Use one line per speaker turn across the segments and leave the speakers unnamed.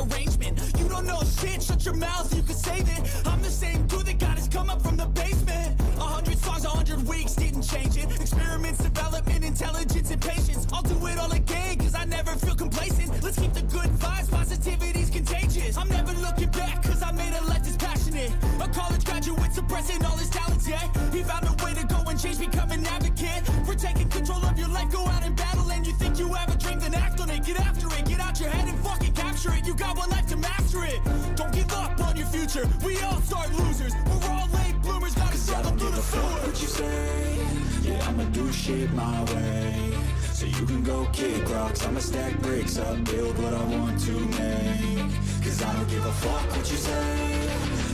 arrangement. You don't know shit, shut your mouth, you can save it. I'm the same dude that got his come up from the basement. 100 songs, 100 weeks, didn't change it. Experiments, development, intelligence, and patience. I'll do it all again, cause I never feel complacent. Let's keep the good vibes, positivity's contagious. I'm never looking back, cause I made a life that's passionate. A college graduate suppressing all his talents, yeah. He found a way to go and change, become an advocate. For taking control of your life, go out and battle. And you think you have a dream, then act on it. Get after it, get out your head and fucking capture it. You got one life to master it. Don't give up on your future, we all start losers. We're all late bloomers, gotta struggle through the sewer.
What you say? Yeah, I'ma do shit my way. So you can go kick rocks, I'ma stack bricks up, build what I want to make. Cause I don't give a fuck what you say.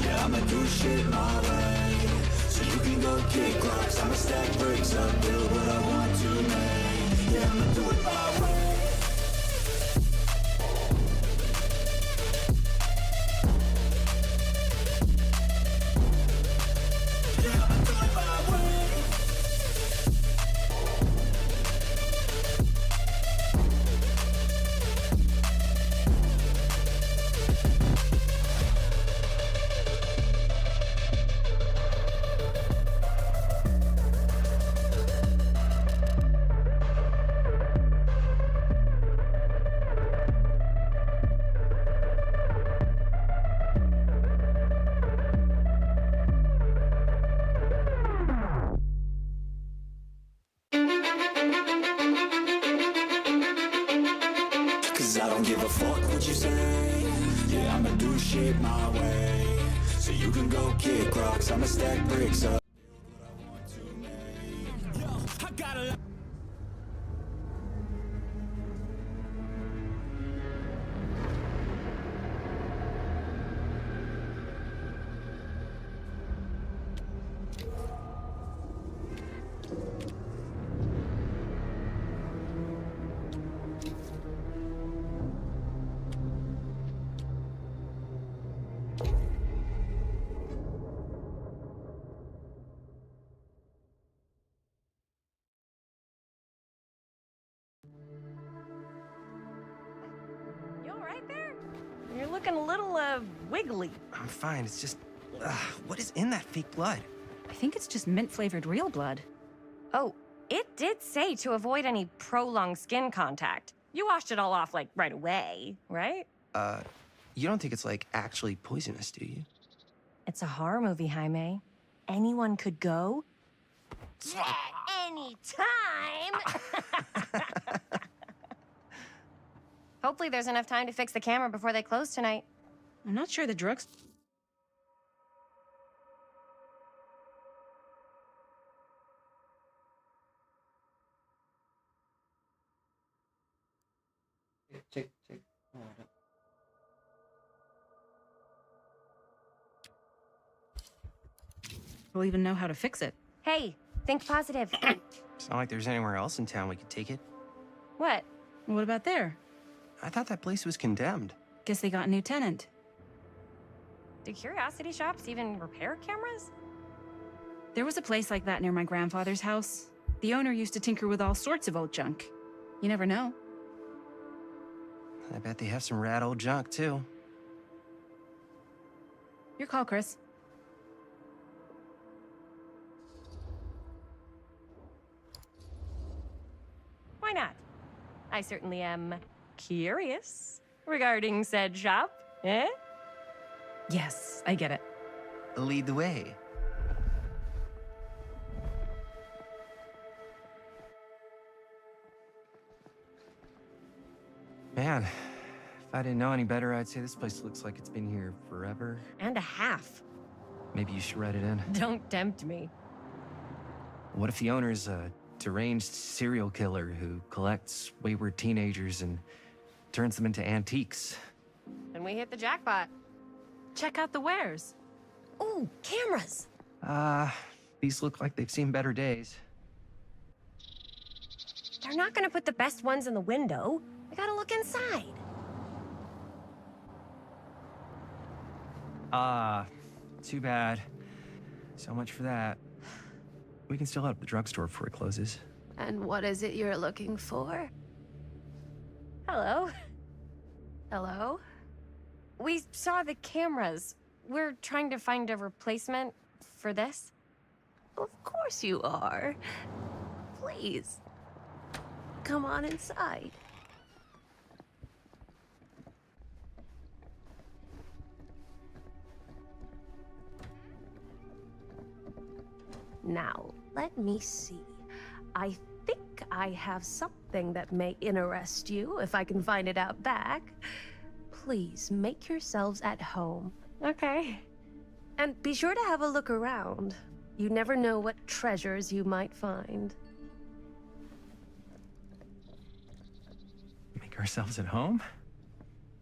Yeah, I'ma do shit my way. So you can go kick rocks, I'ma stack bricks up, build what I want to make. Yeah, I'ma do it my way. I don't give a fuck what you say. Yeah, I'ma do shit my way. So you can go kick rocks, I'ma stack bricks up. Build what I want to make. Yo, I gotta.
You're looking a little, wiggly.
I'm fine, it's just... what is in that fake blood?
I think it's just mint-flavored real blood.
Oh, it did say to avoid any prolonged skin contact. You washed it all off, like, right away, right?
You don't think it's, like, actually poisonous, do you?
It's a horror movie, Jaime. Anyone could go. Yeah, anytime! Hopefully there's enough time to fix the camera before they close tonight.
I'm not sure the drugs...
Check.
will even know how to fix it.
Hey, think positive.
It's not like there's anywhere else in town we could take it.
What?
What about there?
I thought that place was condemned.
Guess they got a new tenant.
Do curiosity shops even repair cameras?
There was a place like that near my grandfather's house. The owner used to tinker with all sorts of old junk. You never know.
I bet they have some rad old junk, too.
Your call, Chris.
Why not? I certainly am curious regarding said shop, eh?
Yes, I get it.
Lead the way. Man, if I didn't know any better, I'd say this place looks like it's been here forever.
And a half.
Maybe you should write it in.
Don't tempt me.
What if the owner's a deranged serial killer who collects wayward teenagers and turns them into antiques?
Then we hit the jackpot.
Check out the wares.
Ooh, cameras.
These look like they've seen better days.
They're not gonna put the best ones in the window. I gotta look inside.
Too bad. So much for that. We can still head up the drugstore before it closes.
And what is it you're looking for?
Hello.
Hello?
We saw the cameras. We're trying to find a replacement for this.
Of course you are. Please. Come on inside. Now, let me see. I think I have something that may interest you, if I can find it out back. Please, make yourselves at home.
Okay.
And be sure to have a look around. You never know what treasures you might find.
Make ourselves at home?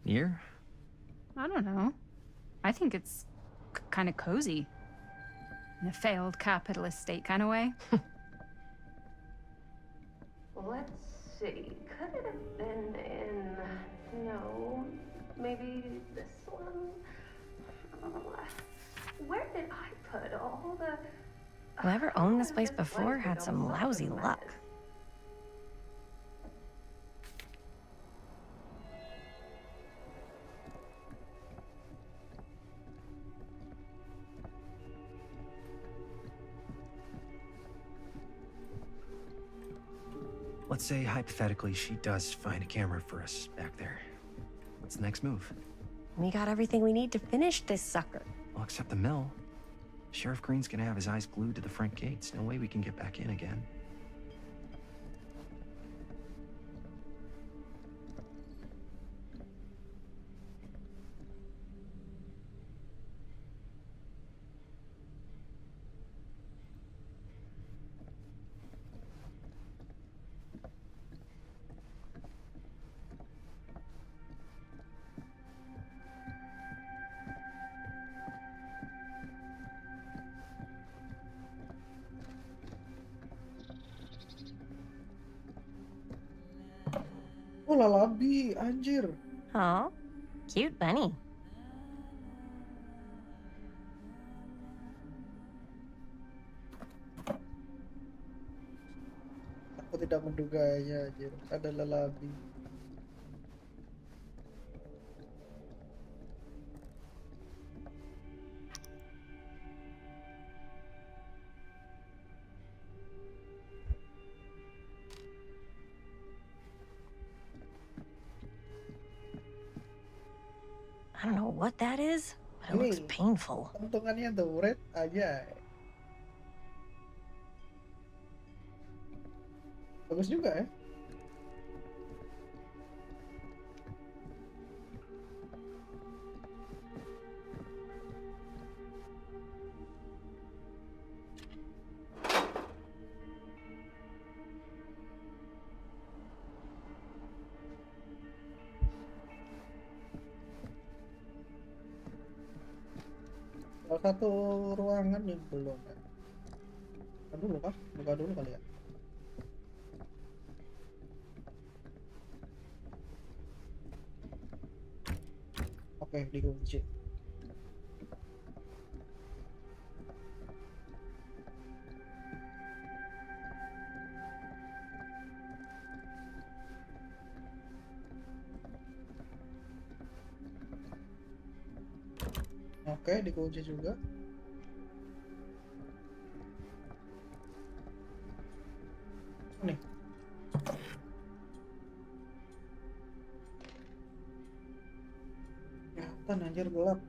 Here?
I don't know. I think it's kind of cozy. In a failed capitalist state kind of way.
Let's see. Could it have been in... No. Maybe this one? Where did I put all the...
Whoever owned this place before had some lousy luck.
Let's say, hypothetically, she does find a camera for us back there. What's the next move?
We got everything we need to finish this sucker.
Well, except the mill. Sheriff Green's gonna have his eyes glued to the front gates. No way we can get back in again.
Oh, lalabi, anjir.
Oh, cute bunny.
Aku tidak menduganya, anjir. Ada lalabi.
I don't know what that is, but it looks
Ini.
painful.
Untungannya tuh red aja. Bagus juga ya. Salah satu ruangan yang belum. Buka dulu kah? Buka dulu kali ya. Oke, dikunci. Oke, dikunci juga. Nih. Kelihatan anjir gelap.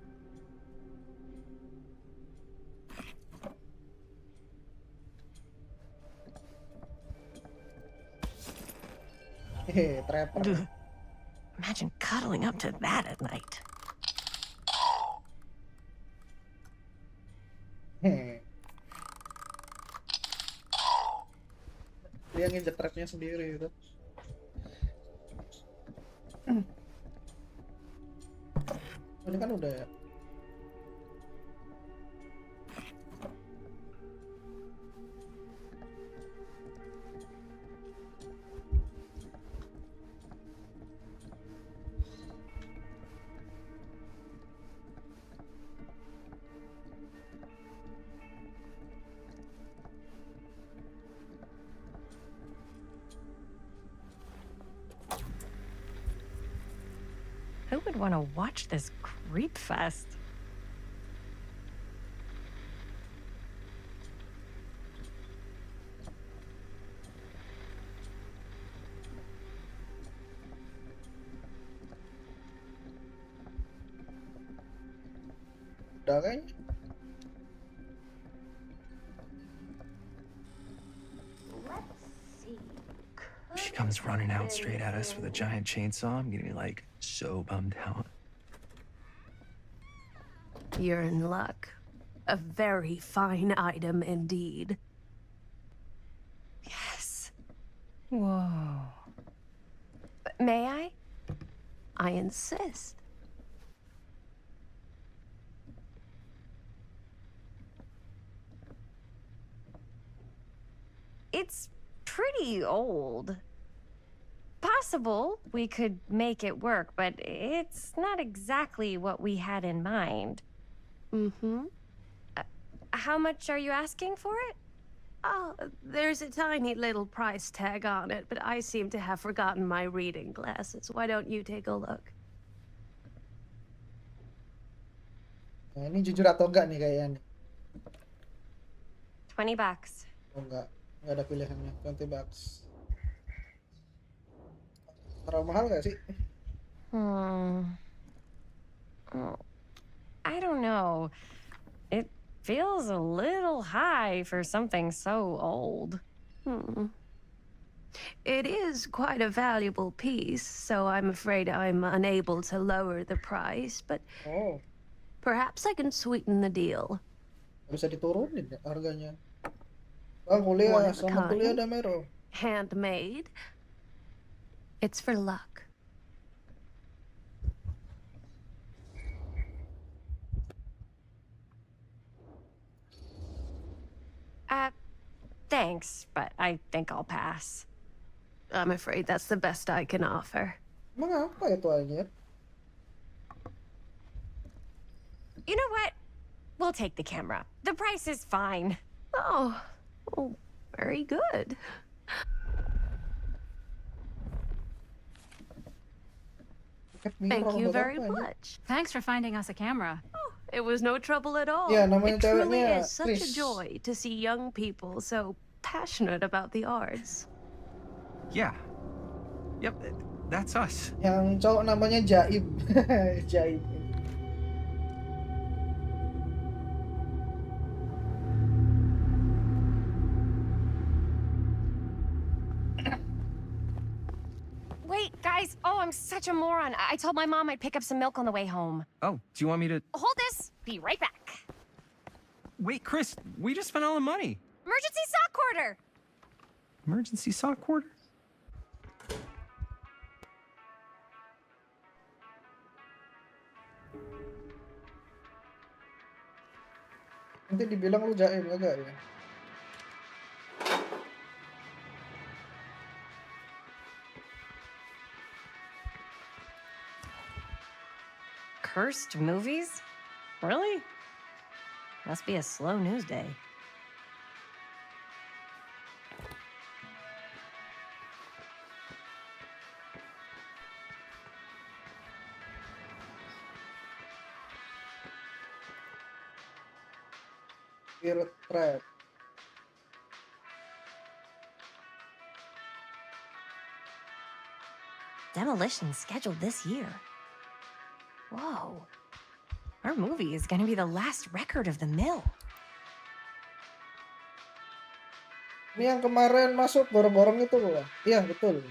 Hehe, trapper.
Imagine cuddling up to that at night.
Hehe. Dia nginjek trapnya sendiri gitu. Ini kan udah ya.
Who would want to watch this Reap Fest.
Udah kayaknya.
She comes running out straight at us with a giant chainsaw. I'm getting like so bummed out.
You're in luck. A very fine item indeed.
Yes. Whoa. May I?
I insist.
It's pretty old. Possible we could make it work, but it's not exactly what we had in mind.
Mm-hmm.
How much are you asking for it?
Oh, there's a tiny little price tag on it, but I seem to have forgotten my reading glasses. Why don't you take a look?
Nah, ini jujur atau enggak nih kayaknya nih.
$20.
Oh, enggak ada pilihannya. 20 bucks. Terlalu mahal nggak sih?
Oh, I don't know. It feels a little high for something so old.
It is quite a valuable piece, so I'm afraid I'm unable to lower the price, but
Oh,
perhaps I can sweeten the deal.
nggak bisa diturunin ya harganya. Bang, kuliah,
One of a
selamat kuliah
kind.
Damero.
Handmade. It's for luck.
Thanks, but I think I'll pass.
I'm afraid that's the best I can offer.
Emang apa itu anjir?
You know what? We'll take the camera. The price is fine.
Oh, very good. Thank you very much.
Thanks for finding us a camera.
Oh, it was no trouble at all.
Yeah, namanya
It truly
ceweknya
is such a
Chris.
joy to see young people so passionate about the arts.
Yeah. Yep, that's us.
Yang cowok namanya Jaib. Jaib.
Wait, guys. Oh, I'm such a moron. I told my mom I'd pick up some milk on the way home.
Oh, do you want me to...
Hold this. Be right back.
Wait, Chris, we just spent all the money.
Emergency sock quarter.
Emergency sock quarter?
Nanti dibilang lu Jaib kagak ya?
Cursed movies? Really? Must be a slow news day.
Spirit Trap.
Demolition scheduled this year. Whoa. Our movie is gonna be the last record of the mill.
Ini yang kemarin masuk borong-borong itu loh. Iya, betul.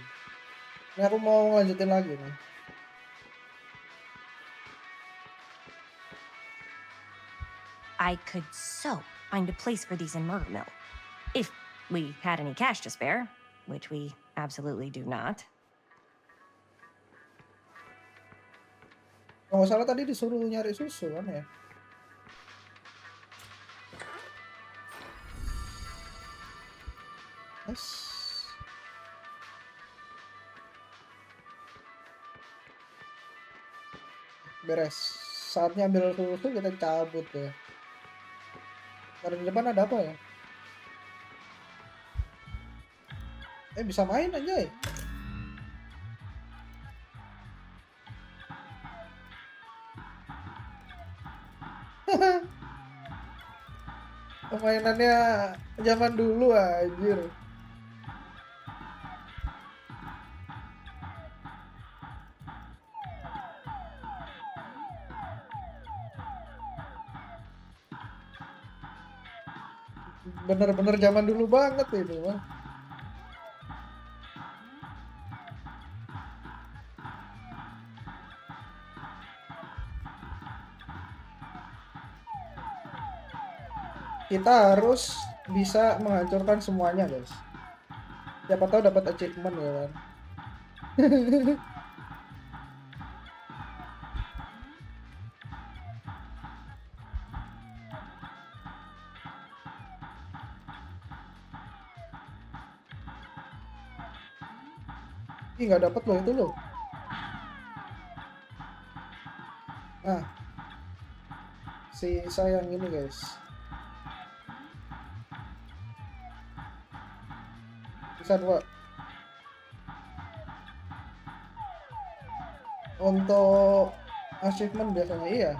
Ini aku mau ngelanjutin lagi nih.
I could so find a place for these in Murder Mill. If we had any cash to spare, which we absolutely do not.
Kalau nggak salah tadi disuruh nyari susu kan ya? Yes. Beres. Saatnya ambil susu kita cabut ya. Ntar di depan ada apa ya? Bisa main aja ya? Permainannya zaman dulu anjir. Bener-bener zaman dulu banget ini mah. Kita harus bisa menghancurkan semuanya, guys. Siapa tahu dapat achievement ya kan. Ih, nggak dapat loh itu loh. Nah, si sayang ini guys. Bisa 2. Untuk achievement biasanya iya.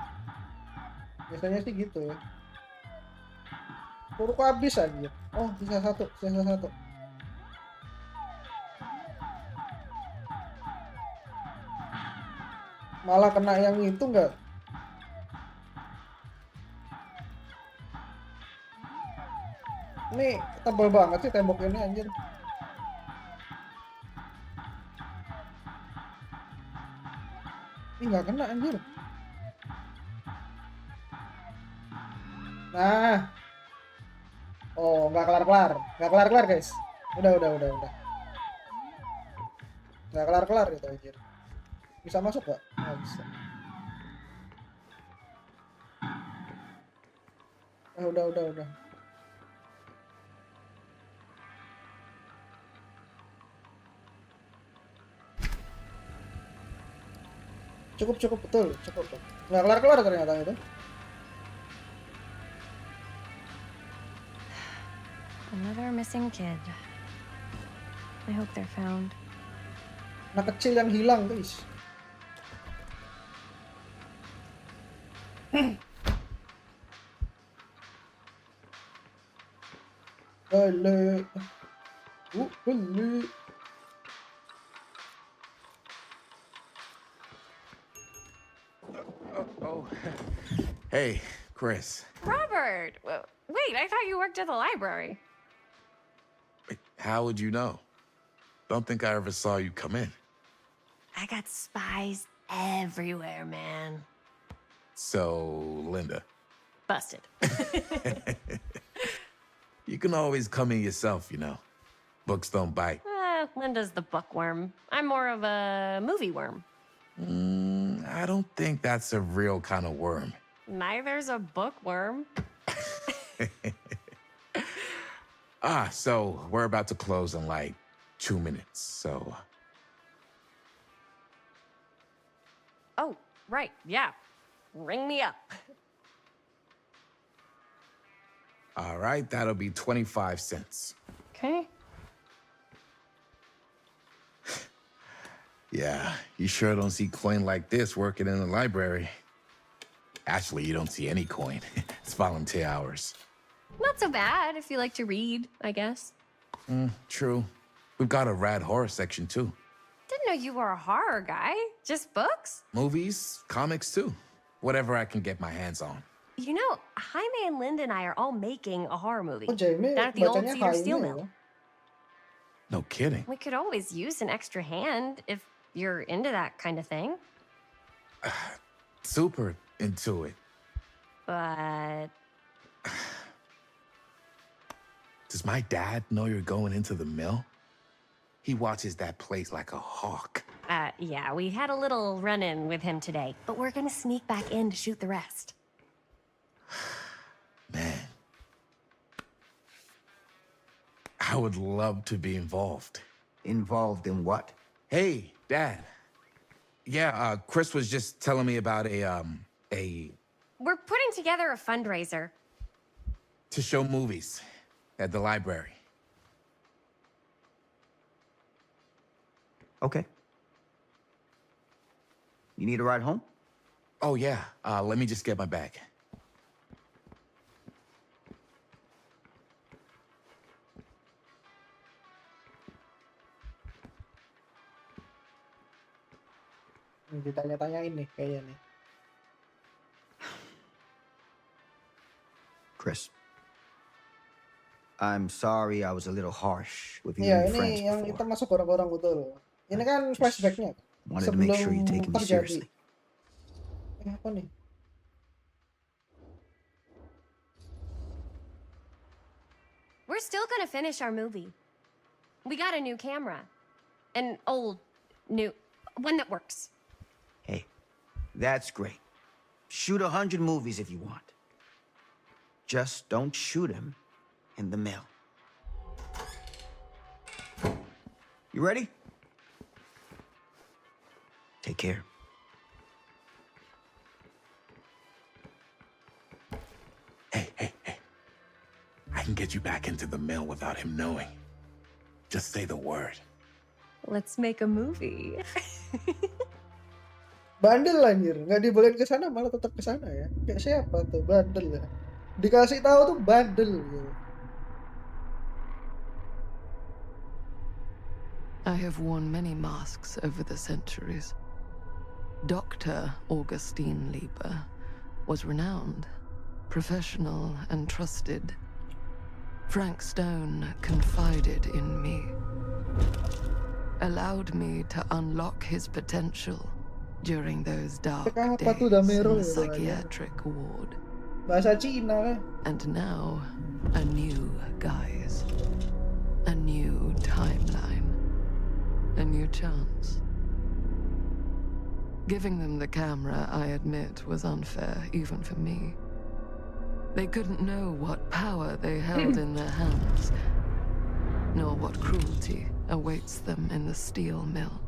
Biasanya sih gitu ya. Kuruk habis aja. Oh, sisa 1, sisa 1. Malah kena yang itu enggak? Ini tebal banget sih tembok ini anjir. Ini nggak kena anjir. Nah. Oh, nggak kelar-kelar. Nggak kelar-kelar guys. Udah. Nggak kelar-kelar gitu anjir. Bisa masuk nggak? Nggak bisa. Udah. Cukup betul, cukup. Nggak kelar-kelar ternyata itu.
Another missing kid. I hope they're found.
Anak kecil yang hilang guys. Balik. Balik.
Oh, hey, Chris.
Robert! Wait, I thought you worked at the library.
Wait, how would you know? Don't think I ever saw you come in.
I got spies everywhere, man.
So, Linda,
Busted.
you can always come in yourself, you know. Books don't bite.
Linda's the bookworm. I'm more of a movie worm.
I don't think that's a real kind of worm.
Neither's a bookworm.
So we're about to close in like 2 minutes, so...
Oh, right, yeah. Ring me up.
All right, that'll be 25 cents.
Okay.
Yeah, you sure don't see coin like this working in the library. Actually, you don't see any coin. It's volunteer hours.
Not so bad if you like to read, I guess.
True. We've got a rad horror section, too.
Didn't know you were a horror guy. Just books?
Movies, comics, too. Whatever I can get my hands on.
You know, Jaime and Linda and I are all making a horror movie.
Oh, Jamie,
Down at the old
bacanya
Cedar
Jaime
Steel
ya?
Mill.
No kidding.
We could always use an extra hand if you're into that kind of thing.
Super into it.
But
Does my dad know you're going into the mill? He watches that place like a hawk.
yeah, we had a little run-in with him today, but we're gonna sneak back in to shoot the rest.
Man. I would love to be involved.
Involved in what?
Hey, Dad. Yeah, Chris was just telling me about a
We're putting together a fundraiser.
to show movies at the library.
Okay. You need a ride home?
Oh, yeah. Let me just get my bag.
Ditanya-tanyain nih kayaknya nih.
Chris, I'm sorry I was a little harsh with you
Iya,
and your
ini
friends
yang itu
before.
masuk orang-orang betul. Ini kan
Just
flashbacknya
wanted to make
sebelum
sure you're taking me
terjadi.
seriously.
Apa nih?
We're still gonna finish our movie. We got a new camera. An old, new, one that works.
Hey, that's great. Shoot 100 movies if you want. Just don't shoot them in the mail. You ready? Take care.
Hey, hey, hey. I can get you back into the mill without him knowing. Just say the word.
Let's make a movie.
Bandel anjir, nggak dibolehin ke sana malah tetap ke sana ya. Kayak siapa tuh bandel ya? Dikasih tahu tuh bandel gitu.
I have worn many masks over the centuries. Dr. Augustine Lieber was renowned, professional, and trusted. Frank Stone confided in me, allowed me to unlock his potential during those dark
Apa
days
tuh
in
Damero
the
ya,
psychiatric ward.
bahasa Cina kan?
And now, a new guise, a new timeline, a new chance. Giving them the camera, I admit, was unfair, even for me. They couldn't know what power they held in their hands, nor what cruelty awaits them in the steel mill.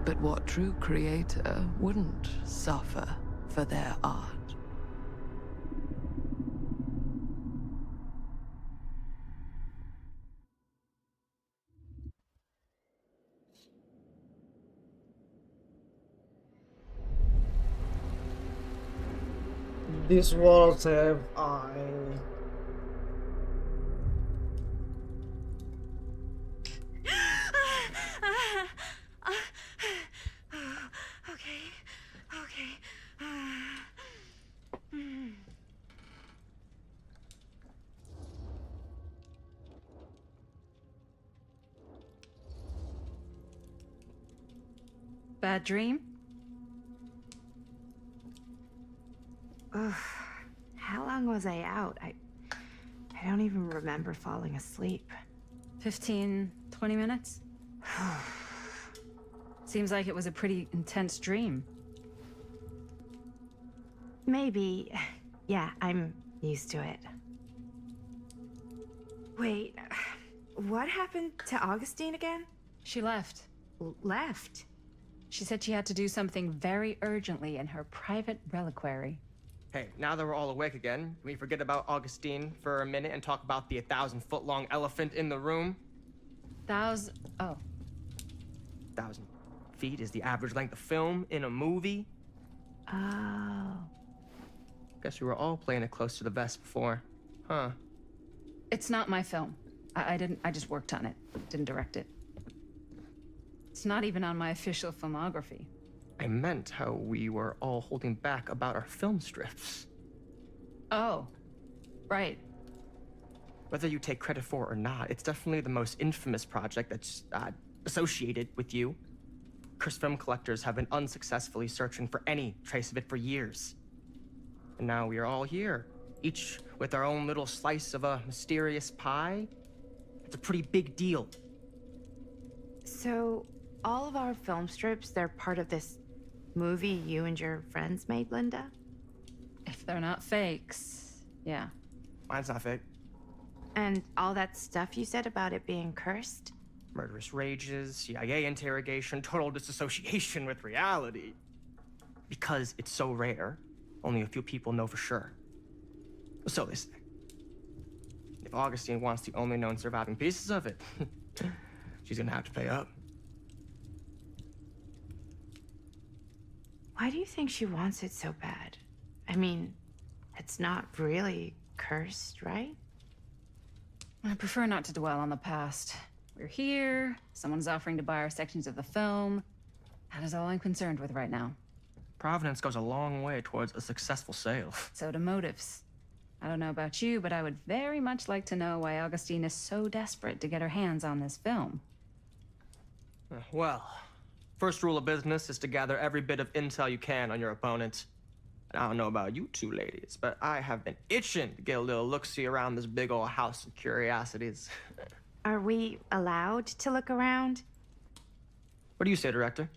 But what true creator wouldn't suffer for their art?
These walls have eyes.
Bad dream?
Ugh. How long was I out? I don't even remember falling asleep.
15, 20 minutes? Seems like it was a pretty intense dream.
Maybe. Yeah, I'm used to it. Wait, what happened to Augustine again?
She left.
Left?
She said she had to do something very urgently in her private reliquary.
Hey, now that we're all awake again, can we forget about Augustine for a minute and talk about the 1,000-foot-long elephant in the room?
Oh.
1,000 feet is the average length of film in a movie.
Oh.
Guess we were all playing it close to the vest before, huh?
It's not my film. I just worked on it. Didn't direct it. It's not even on my official filmography.
I meant how we were all holding back about our film strips.
Oh, right.
Whether you take credit for it or not, it's definitely the most infamous project that's associated with you. Cursed film collectors have been unsuccessfully searching for any trace of it for years. And now we are all here, each with our own little slice of a mysterious pie. It's a pretty big deal.
So, all of our film strips, they're part of this movie you and your friends made, Linda?
If they're not fakes, yeah.
Mine's not fake.
And all that stuff you said about it being cursed?
Murderous rages, CIA interrogation, total disassociation with reality. Because it's so rare, only a few people know for sure. So they say. If Augustine wants the only known surviving pieces of it, she's gonna have to pay up.
Why do you think she wants it so bad? I mean, it's not really cursed, right?
I prefer not to dwell on the past. We're here, someone's offering to buy our sections of the film. That is all I'm concerned with right now.
Providence goes a long way towards a successful sale.
So do motives. I don't know about you, but I would very much like to know why Augustine is so desperate to get her hands on this film.
Well, first rule of business is to gather every bit of intel you can on your opponent. And I don't know about you two ladies, but I have been itching to get a little look-see around this big old house of curiosities.
Are we allowed to look around?
What do you say, Director?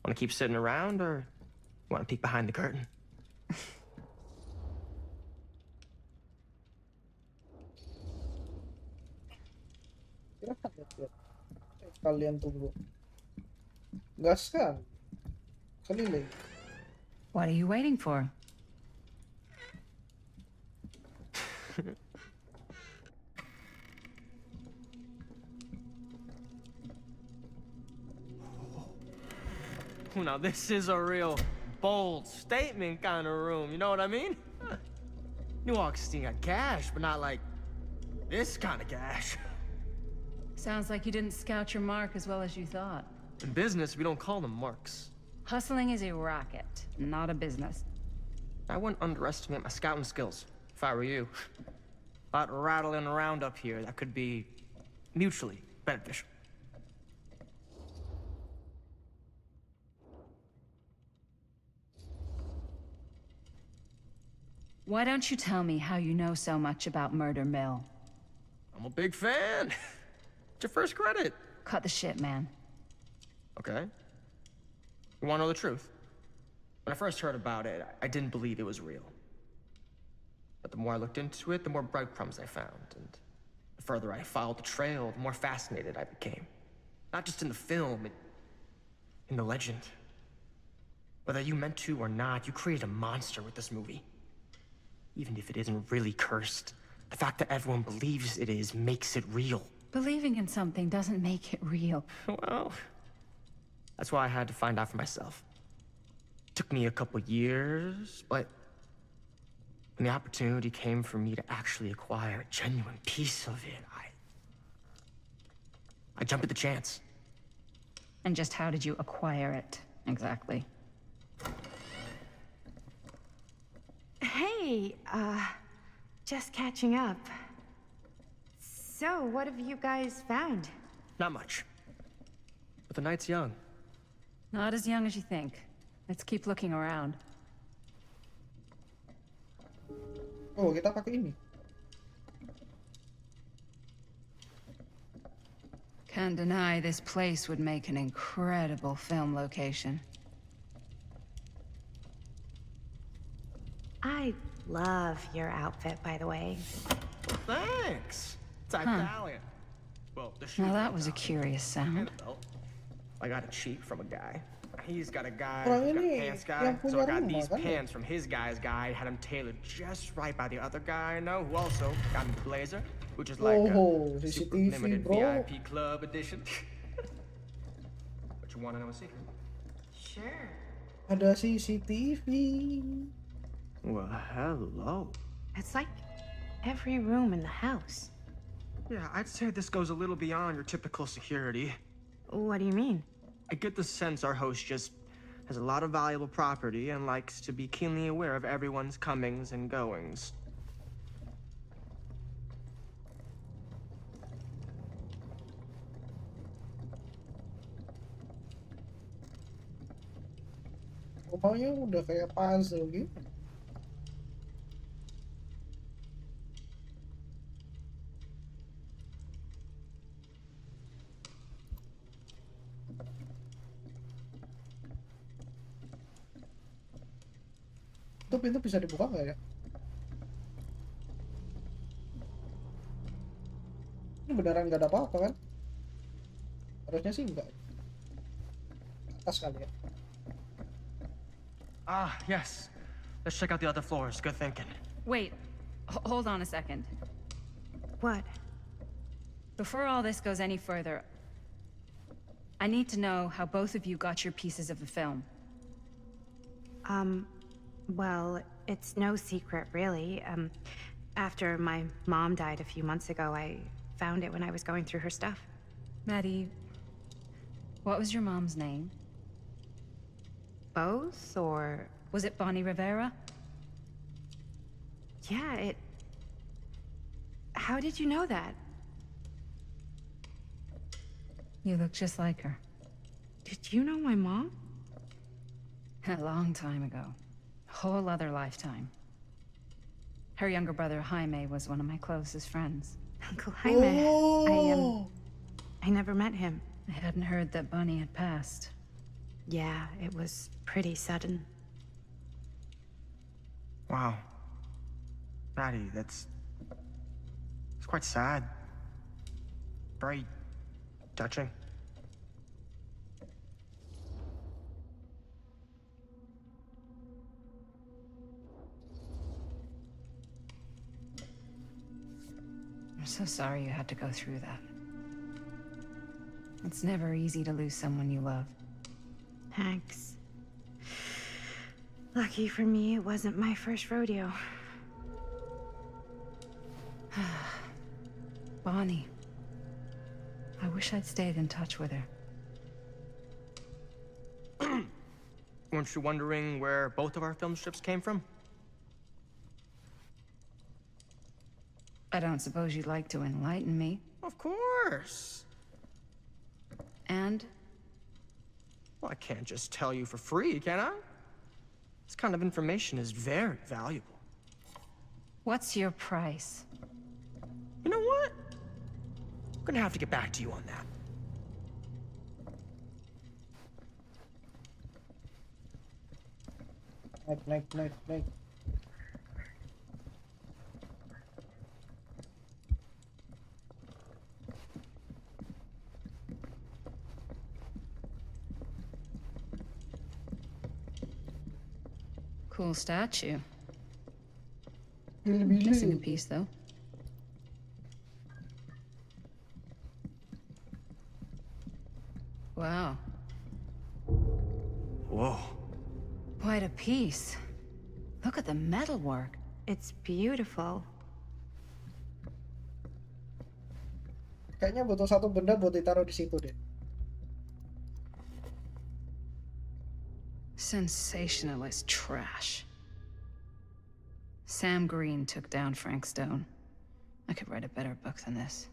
Want to keep sitting around, or want to peek behind the curtain?
Kalian tunggu. Gaskan. Keliling.
What are you waiting for?
Now, this is a real bold statement kind of room, you know what I mean? New Augustine got cash, but not like this kind of cash.
Sounds like you didn't scout your mark as well as you thought.
In business, we don't call them marks.
Hustling is a racket, not a business.
I wouldn't underestimate my scouting skills, if I were you. A lot rattling around up here that could be mutually beneficial.
Why don't you tell me how you know so much about Murder Mill?
I'm a big fan. It's your first credit.
Cut the shit, man.
Okay. You want to know the truth? When I first heard about it, I didn't believe it was real. But the more I looked into it, the more breadcrumbs I found. And the further I followed the trail, the more fascinated I became. Not just in the film, in the legend. Whether you meant to or not, you created a monster with this movie. Even if it isn't really cursed, the fact that everyone believes it is makes it real.
Believing in something doesn't make it real.
Well, that's why I had to find out for myself. Took me a couple years, but when the opportunity came for me to actually acquire a genuine piece of it, I jumped at the chance.
And just how did you acquire it, exactly?
Hey, just catching up. So, what have you guys found?
Not much. But the night's young.
Not as young as you think. Let's keep looking around.
Oh, kita pakai ini.
Can't deny this place would make an incredible film location.
I love your outfit, by the way.
Thanks. It's Italian. Well, the shoes
Now
are
that was a
Italian.
curious sound.
And the belt. I got it cheap from a guy. He's got a guy
Orang
who's got a
ini
pants guy,
yang
so
punya
I got
rumah,
these
kan?
pants from his guy's guy, had them tailored just right by the other guy I know, who also got me the blazer, which is like
Oh,
a super
CCTV,
limited
bro.
VIP club edition. But you want to know a secret?
Sure.
Ada CCTV.
Well, hello.
It's like every room in the house.
Yeah, I'd say this goes a little beyond your typical security.
What do you mean?
I get the sense our host just has a lot of valuable property and likes to be keenly aware of everyone's comings and goings.
Rumahnya udah kayak puzzle gitu. Itu pintu bisa dibuka nggak ya? Ini beneran nggak ada apa-apa kan? Harusnya sih enggak. Atas kali ya.
Ah, yes. Let's check out the other floors. Good thinking.
Wait, hold on a second.
What?
Before all this goes any further, I need to know how both of you got your pieces of the film.
Well, it's no secret, really. After my mom died a few months ago, I found it when I was going through her stuff.
Maddie, what was your mom's name?
both, or...
Was it Bonnie Rivera?
Yeah, it... How did you know that?
You look just like her.
Did you know my mom?
A long time ago. A whole other lifetime. Her younger brother, Jaime, was one of my closest friends.
Uncle Jaime.
Oh.
I never met him.
I hadn't heard that Bonnie had passed.
Yeah, it was pretty sudden.
Wow. Maddie, it's quite sad. Very touching.
I'm so sorry you had to go through that. It's never easy to lose someone you love.
Thanks. Lucky for me, it wasn't my first rodeo.
Bonnie. I wish I'd stayed in touch with her.
Weren't you wondering where both of our film strips came from?
I don't suppose you'd like to enlighten me.
Of course.
And?
Well, I can't just tell you for free, can I? This kind of information is very valuable.
What's your price?
You know what? I'm gonna have to get back to you on that.
Naik.
Cool statue.
Bila-bila.
Missing a piece, though. Wow.
Whoa.
Quite a piece. Look at the metalwork.
It's beautiful.
Kayaknya butuh satu benda buat ditaruh di situ deh.
Sensationalist trash. Sam Green took down Frank Stone. I could write a better book than this.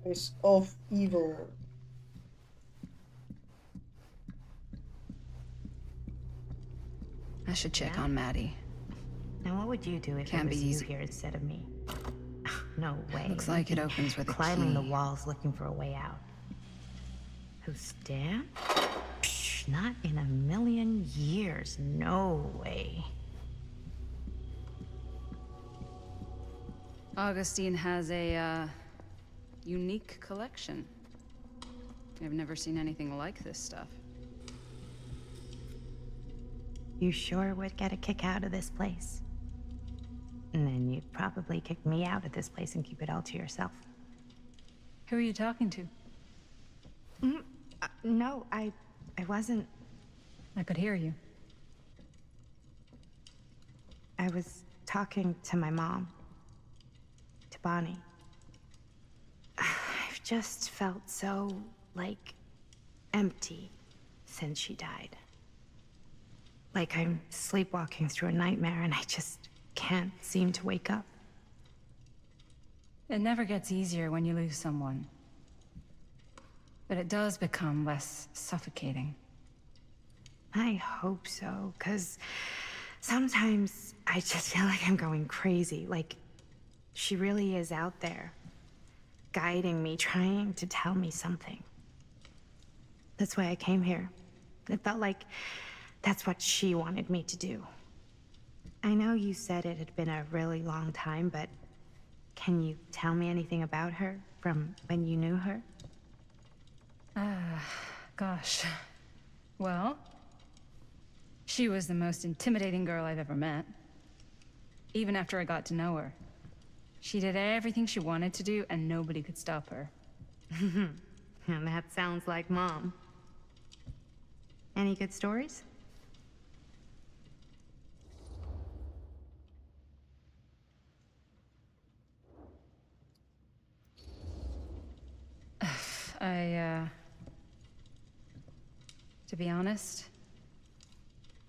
Face of Evil.
I should check
Yeah?
on Maddie.
Now, what would you do if
Can't
it was
be
you
easy.
here instead of me? No way.
Looks like it opens with a
Climbing the
key.
walls looking for a way out. Who, Stan? Psh, not in a million years. No way.
Augustine has a, unique collection. I've never seen anything like this stuff.
You sure would get a kick out of this place. And then you'd probably kick me out of this place and keep it all to yourself.
Who are you talking to?
No, I wasn't.
I could hear you.
I was talking to my mom. To Bonnie. I've just felt so, like, empty since she died. Like I'm sleepwalking through a nightmare and I just can't seem to wake up.
It never gets easier when you lose someone. But it does become less suffocating.
I hope so, because sometimes I just feel like I'm going crazy. Like, she really is out there, guiding me, trying to tell me something. That's why I came here. It felt like that's what she wanted me to do. I know you said it had been a really long time, but can you tell me anything about her from when you knew her?
Gosh. Well, She was the most intimidating girl I've ever met. Even after I got to know her. She did everything she wanted to do, and nobody could stop her.
That sounds like Mom. Any good stories?
To be honest,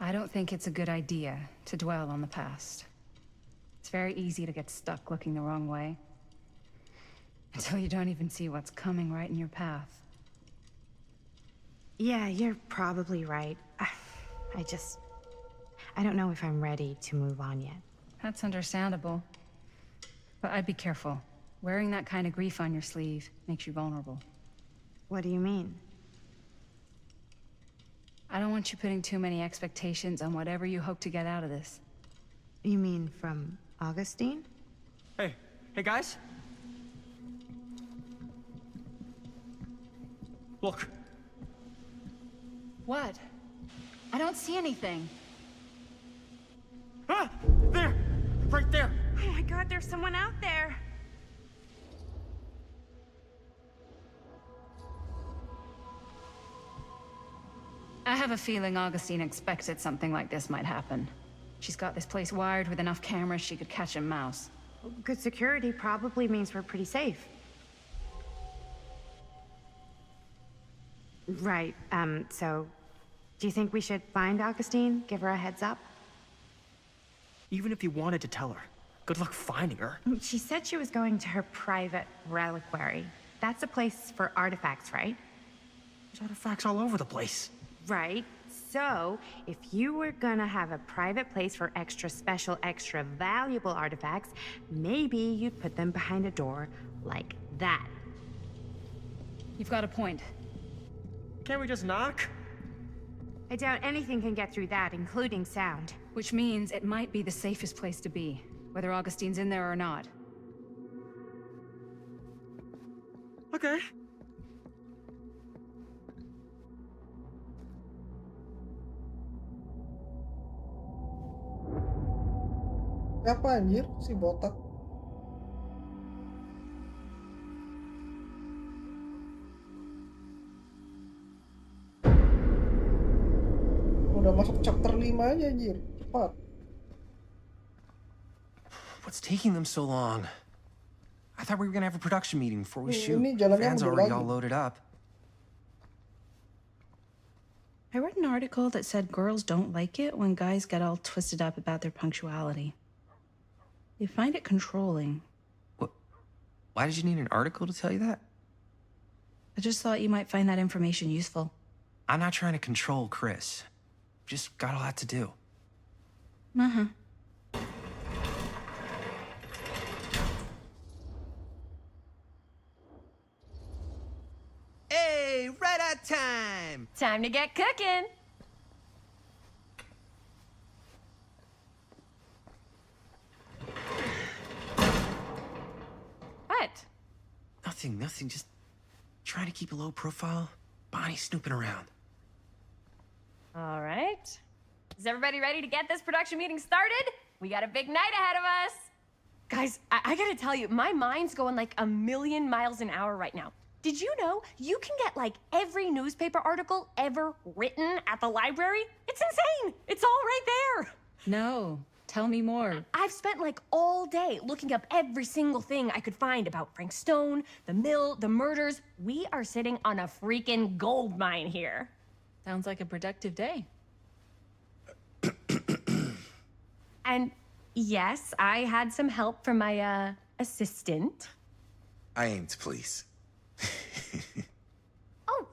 I don't think it's a good idea to dwell on the past. It's very easy to get stuck looking the wrong way. Until you don't even see what's coming right in your path.
Yeah, you're probably right. I don't know if I'm ready to move on yet.
That's understandable. But I'd be careful. Wearing that kind of grief on your sleeve makes you vulnerable.
What do you mean?
I don't want you putting too many expectations on whatever you hope to get out of this.
You mean from Augustine?
Hey guys. Look.
What? I don't see anything.
Ah! There! Right there!
Oh my god, there's someone out there!
I have a feeling Augustine expected something like this might happen. She's got this place wired with enough cameras she could catch a mouse.
Good security probably means we're pretty safe. Right, so... Do you think we should find Augustine? Give her a heads up?
Even if you wanted to tell her, good luck finding her.
She said she was going to her private reliquary. That's a place for artifacts, right?
There's artifacts all over the place.
Right. So, if you were gonna have a private place for extra special, extra valuable artifacts, maybe you'd put them behind a door like that.
You've got a point.
Can't we just knock?
I doubt anything can get through that, including sound.
Which means it might be the safest place to be, whether Augustine's in there or not.
Okay.
Siapa anjir? Si botak. Udah masuk chapter 5 aja anjir. Cepat.
What's taking them so long? I thought we were gonna have a production meeting before we shoot.
Ini jalannya
Fans
mundur
already
lagi.
all loaded up.
I read an article that said girls don't like it when guys get all twisted up about their punctuality. They find it controlling.
What? Why did you need an article to tell you that?
I just thought you might find that information useful.
I'm not trying to control Chris. Just got a lot to do.
Uh-huh.
Hey, right on time!
Time to get cooking. What?
Nothing. Just trying to keep a low profile. Bonnie snooping around.
All right. Is everybody ready to get this production meeting started? We got a big night ahead of us. Guys, I gotta tell you, my mind's going like a million miles an hour right now. Did you know you can get like every newspaper article ever written at the library? It's insane. It's all right there.
No, tell me more.
I've spent like all day looking up every single thing I could find about Frank Stone, the mill, the murders. We are sitting on a freaking gold mine here.
Sounds like a productive day.
And yes, I had some help from my assistant.
I aim to please.
Oh,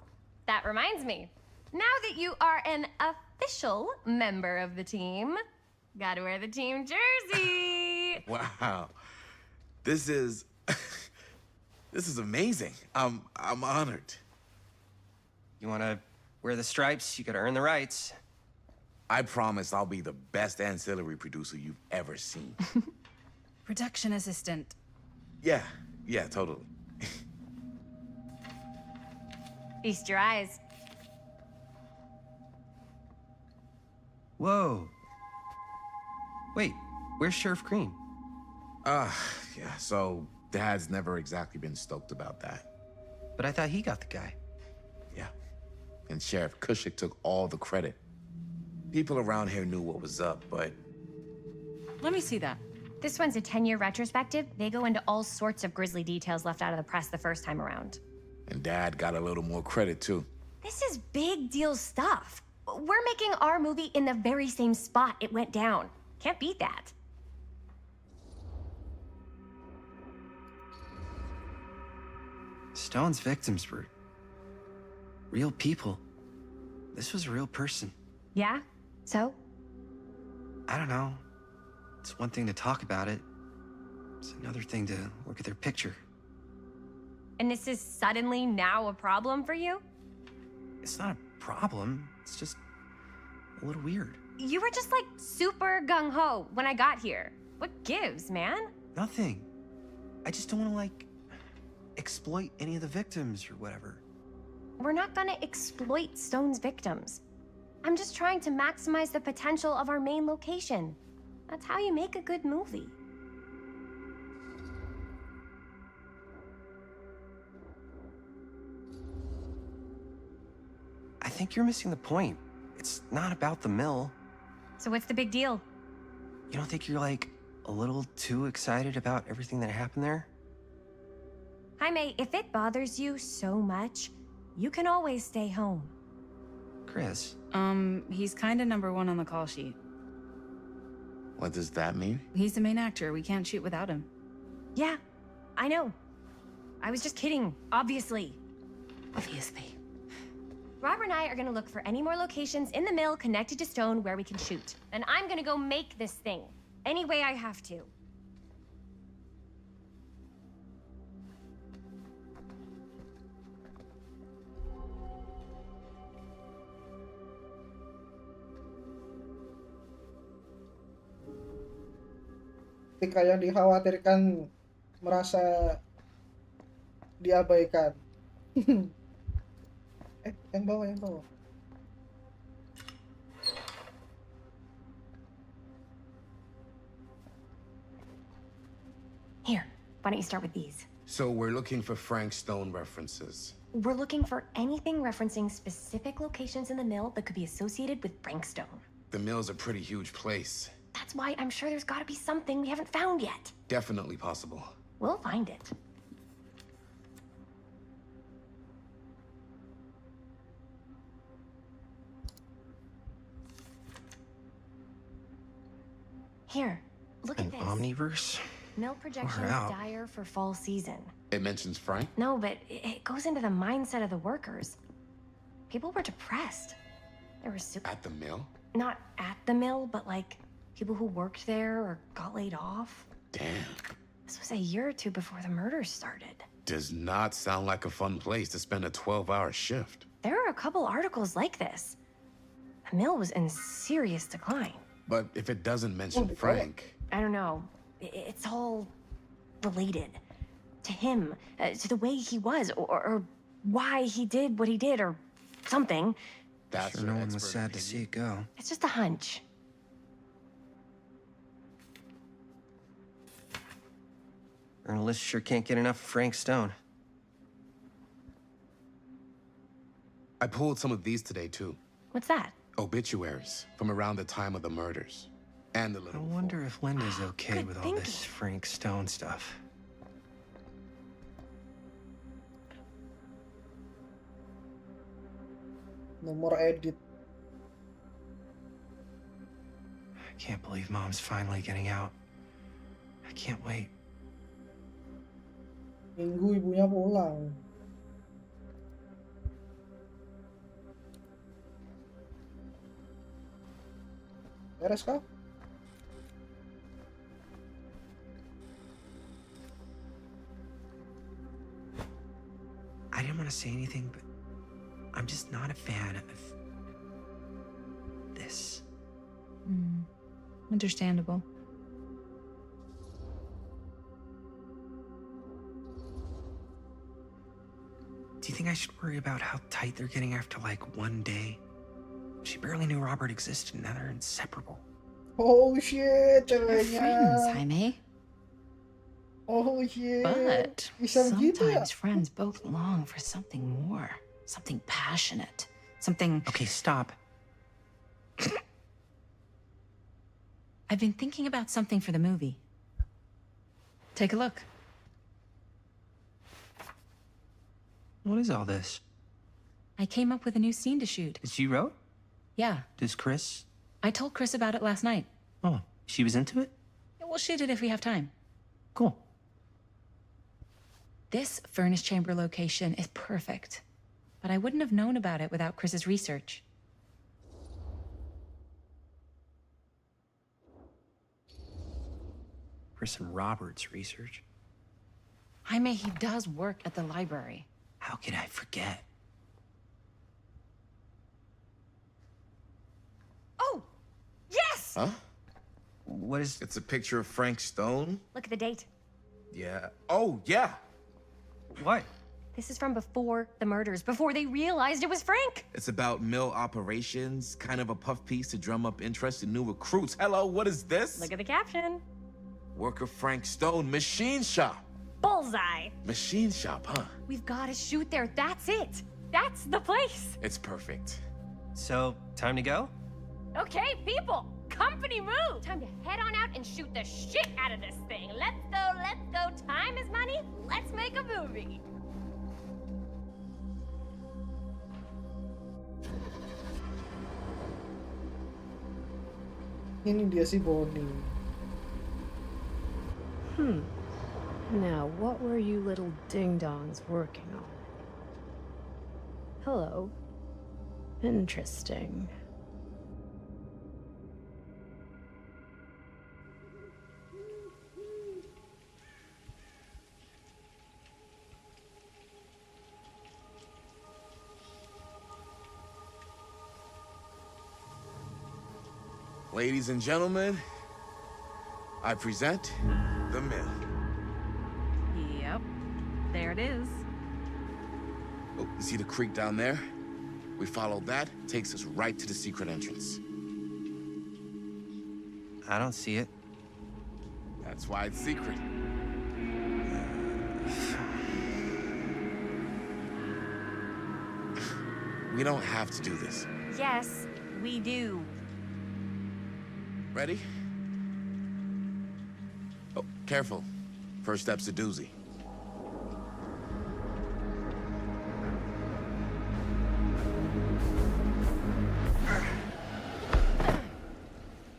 that reminds me. Now that you are an official member of the team, gotta wear the team jersey.
Wow. This is amazing. I'm honored.
You wanna wear the stripes? You gotta earn the rights.
I promise I'll be the best ancillary producer you've ever seen.
Production assistant.
Yeah, totally.
Feast your eyes.
Whoa. Wait, where's Sheriff Green?
Yeah, so Dad's never exactly been stoked about that.
But I thought he got the guy.
Yeah, and Sheriff Cushik took all the credit. People around here knew what was up, but...
Let me see that.
This one's a 10-year retrospective. They go into all sorts of grisly details left out of the press the first time around.
And Dad got a little more credit, too.
This is big deal stuff. We're making our movie in the very same spot it went down. Can't beat that.
Stone's victims were real people. This was a real person.
Yeah? So?
I don't know. It's one thing to talk about it. It's another thing to look at their picture.
And this is suddenly now a problem for you?
It's not a problem. It's just a little weird.
You were just like super gung-ho when I got here. What gives, man?
Nothing. I just don't want to, like, exploit any of the victims or whatever.
We're not gonna exploit Stone's victims. I'm just trying to maximize the potential of our main location. That's how you make a good movie.
I think you're missing the point. It's not about the mill.
So what's the big deal?
You don't think you're, like, a little too excited about everything that happened there?
Jaime, if it bothers you so much, you can always stay home.
Chris.
He's kinda number one on the call sheet.
What does that mean?
He's the main actor. We can't shoot without him.
Yeah, I know. I was just kidding, obviously.
Obviously.
Robert and I are gonna look for any more locations in the mill connected to Stone where we can shoot. And I'm gonna go make this thing, any way I have to.
Ketika yang dikhawatirkan merasa diabaikan. Yang bawah, yang bawah.
Here, why don't you start with these?
So we're looking for Frank Stone references.
We're looking for anything referencing specific locations in the mill that could be associated with Frank Stone.
The mill's a pretty huge place.
That's why I'm sure there's gotta be something we haven't found yet.
Definitely possible.
We'll find it. Here, look at this.
Omniverse?
Mill projections
out.
dire for fall season.
It mentions Frank?
No, but it goes into the mindset of the workers. People were depressed. There were
At the mill?
not at the mill, but like people who worked there or got laid off.
Damn.
This was a year or two before the murders started.
Does not sound like a fun place to spend a 12-hour shift.
There are a couple articles like this. The mill was in serious decline.
But if it doesn't mention Frank...
I don't know. It's all related to him, to the way he was, or why he did what he did, or something.
That's
sure no one was sad to see it go.
It's just a hunch.
Journalists sure can't get enough of Frank Stone.
I pulled some of these today, too.
What's that?
Obituaries from around the time of the murders. And the
I
little...
wonder if Linda's okay
Good
with all
thinking.
this Frank Stone stuff.
Nomor edit.
I can't believe Mom's finally getting out. I can't wait.
Minggu ibunya pulang. Beres kah?
I didn't want to say anything, but I'm just not a fan of this.
Understandable.
Do you think I should worry about how tight they're getting after like one day? She barely knew Robert existed, and now they're inseparable.
Oh shit,
They're friends,
ceweknya.
Jaime.
Oh shit.
But
Bisa begitu ya?
sometimes friends both long for something more, something passionate, something.
Okay, stop.
I've been thinking about something for the movie. Take a look.
What is all this?
I came up with a new scene to shoot.
That you wrote?
Yeah,
Does Chris?
I told Chris about it last night.
Oh, she was into it?
We'll shoot it if we have time.
Cool.
This furnace chamber location is perfect, but I wouldn't have known about it without Chris's research.
Chris and Robert's research.
Jaime, he does work at the library.
How could I forget?
Oh! Yes!
Huh?
What is...
It's a picture of Frank Stone?
Look at the date.
Yeah. Oh, yeah.
What?
This is from before the murders, before they realized it was Frank.
It's about mill operations, kind of a puff piece to drum up interest in new recruits. Hello, what is this?
Look at the caption.
Worker Frank Stone, machine shop.
Bullseye.
Machine shop, huh?
We've got to shoot there. That's it. That's the place.
It's perfect.
So, time to go?
Okay, people. Company move. Time to head on out and shoot the shit out of this thing. Let's go, let's go. Time is money. Let's make a movie.
Ini dia si Bonnie.
Now, what were you little ding-dongs working on? Hello. Interesting.
Ladies and gentlemen, I present the mill.
Yep, there it is.
Oh, you see the creek down there? We follow that, takes us right to the secret entrance.
I don't see it.
That's why it's secret. We don't have to do this.
Yes, we do.
Ready? Oh, careful. First step's a doozy.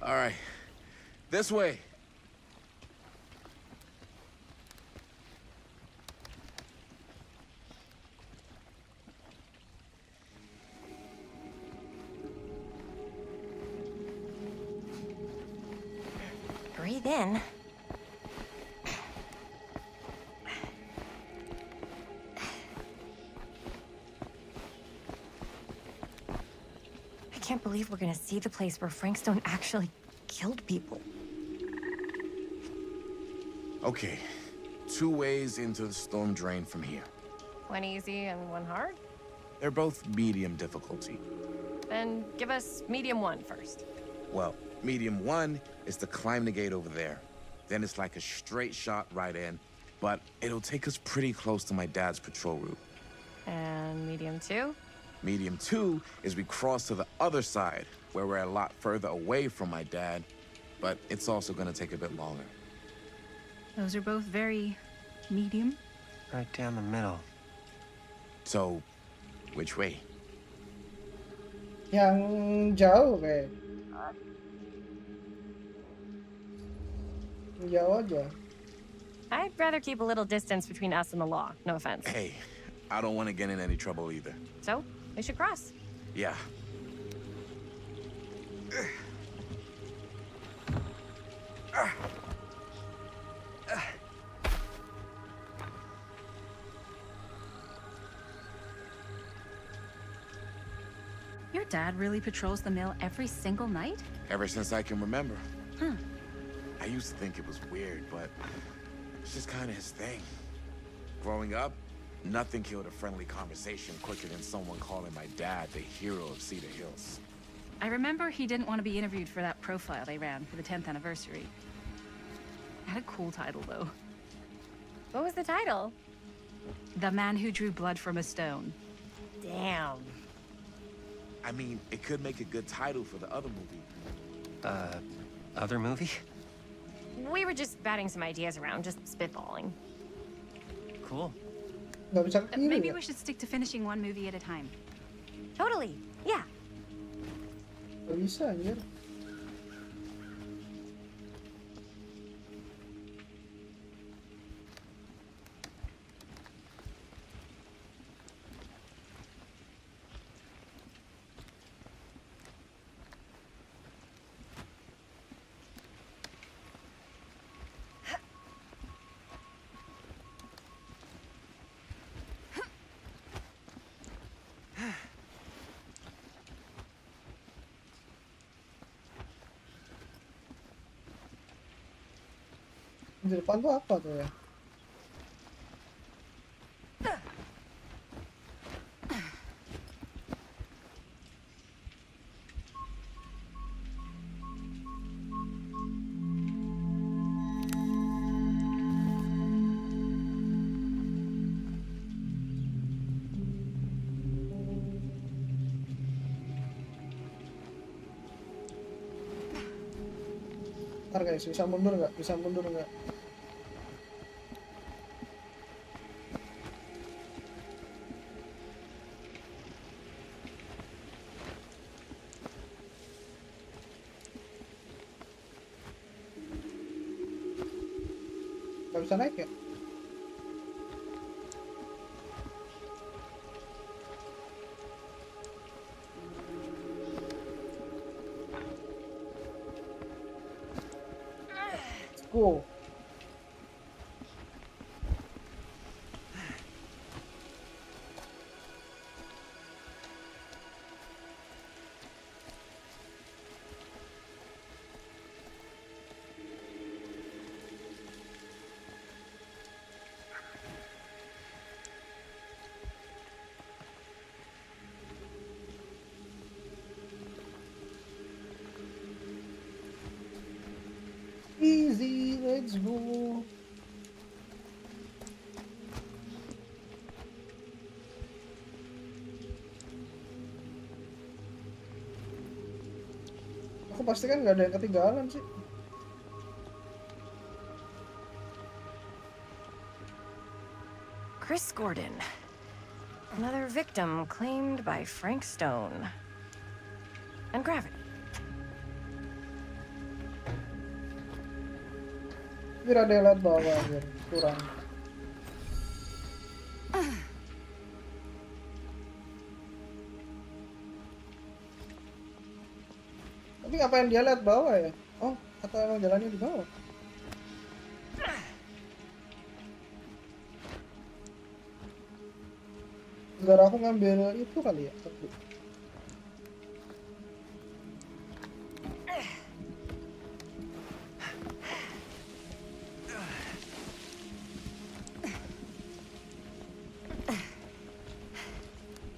All right. This way.
Breathe in. I can't believe we're gonna see the place where Frank Stone actually killed people.
Okay. 2 ways into the storm drain from here.
One easy and one hard?
They're both medium difficulty.
Then give us medium one first.
Well, medium 1 is to climb the gate over there. Then it's like a straight shot right in, but it'll take us pretty close to my dad's patrol route.
And medium two?
Medium 2 is we cross to the other side, where we're a lot further away from my dad, but it's also gonna take a bit longer.
Those are both very medium.
Right down the middle.
So, which way?
Yang jauh kayak. Yang jauh aja.
I'd rather keep a little distance between us and the law. No offense.
Hey, I don't want to get in any trouble either.
So, we should cross.
Yeah.
Your dad really patrols the mill every single night?
Ever since I can remember.
Huh.
I used to think it was weird, but it's just kind of his thing. Growing up, nothing killed a friendly conversation quicker than someone calling my dad the hero of Cedar Hills.
I remember he didn't want to be interviewed for that profile they ran for the 10th anniversary. Had a cool title, though.
What was the title?
The Man Who Drew Blood from a Stone.
Damn.
I mean, it could make a good title for the other movie.
Other movie?
We were just batting some ideas around, just spitballing.
Cool.
Nggak bisa kiri
Maybe
ya?
we should stick to finishing one movie at a time.
Totally. Yeah.
Nggak bisa anjir. Di depan tuh apa tuh ya? Ntar guys, bisa mundur nggak? Bisa mundur nggak? Nggak bisa naik ya? Go. Easy, let's go. Aku pasti kan nggak ada yang ketinggalan sih.
Chris Gordon. Another victim claimed by Frank Stone. And gravity.
Biar ada yang lihat bawah biar kurang. Tapi ngapain dia lihat bawah ya? Oh, atau emang jalannya di bawah? Enggak, aku ngambil itu kali ya.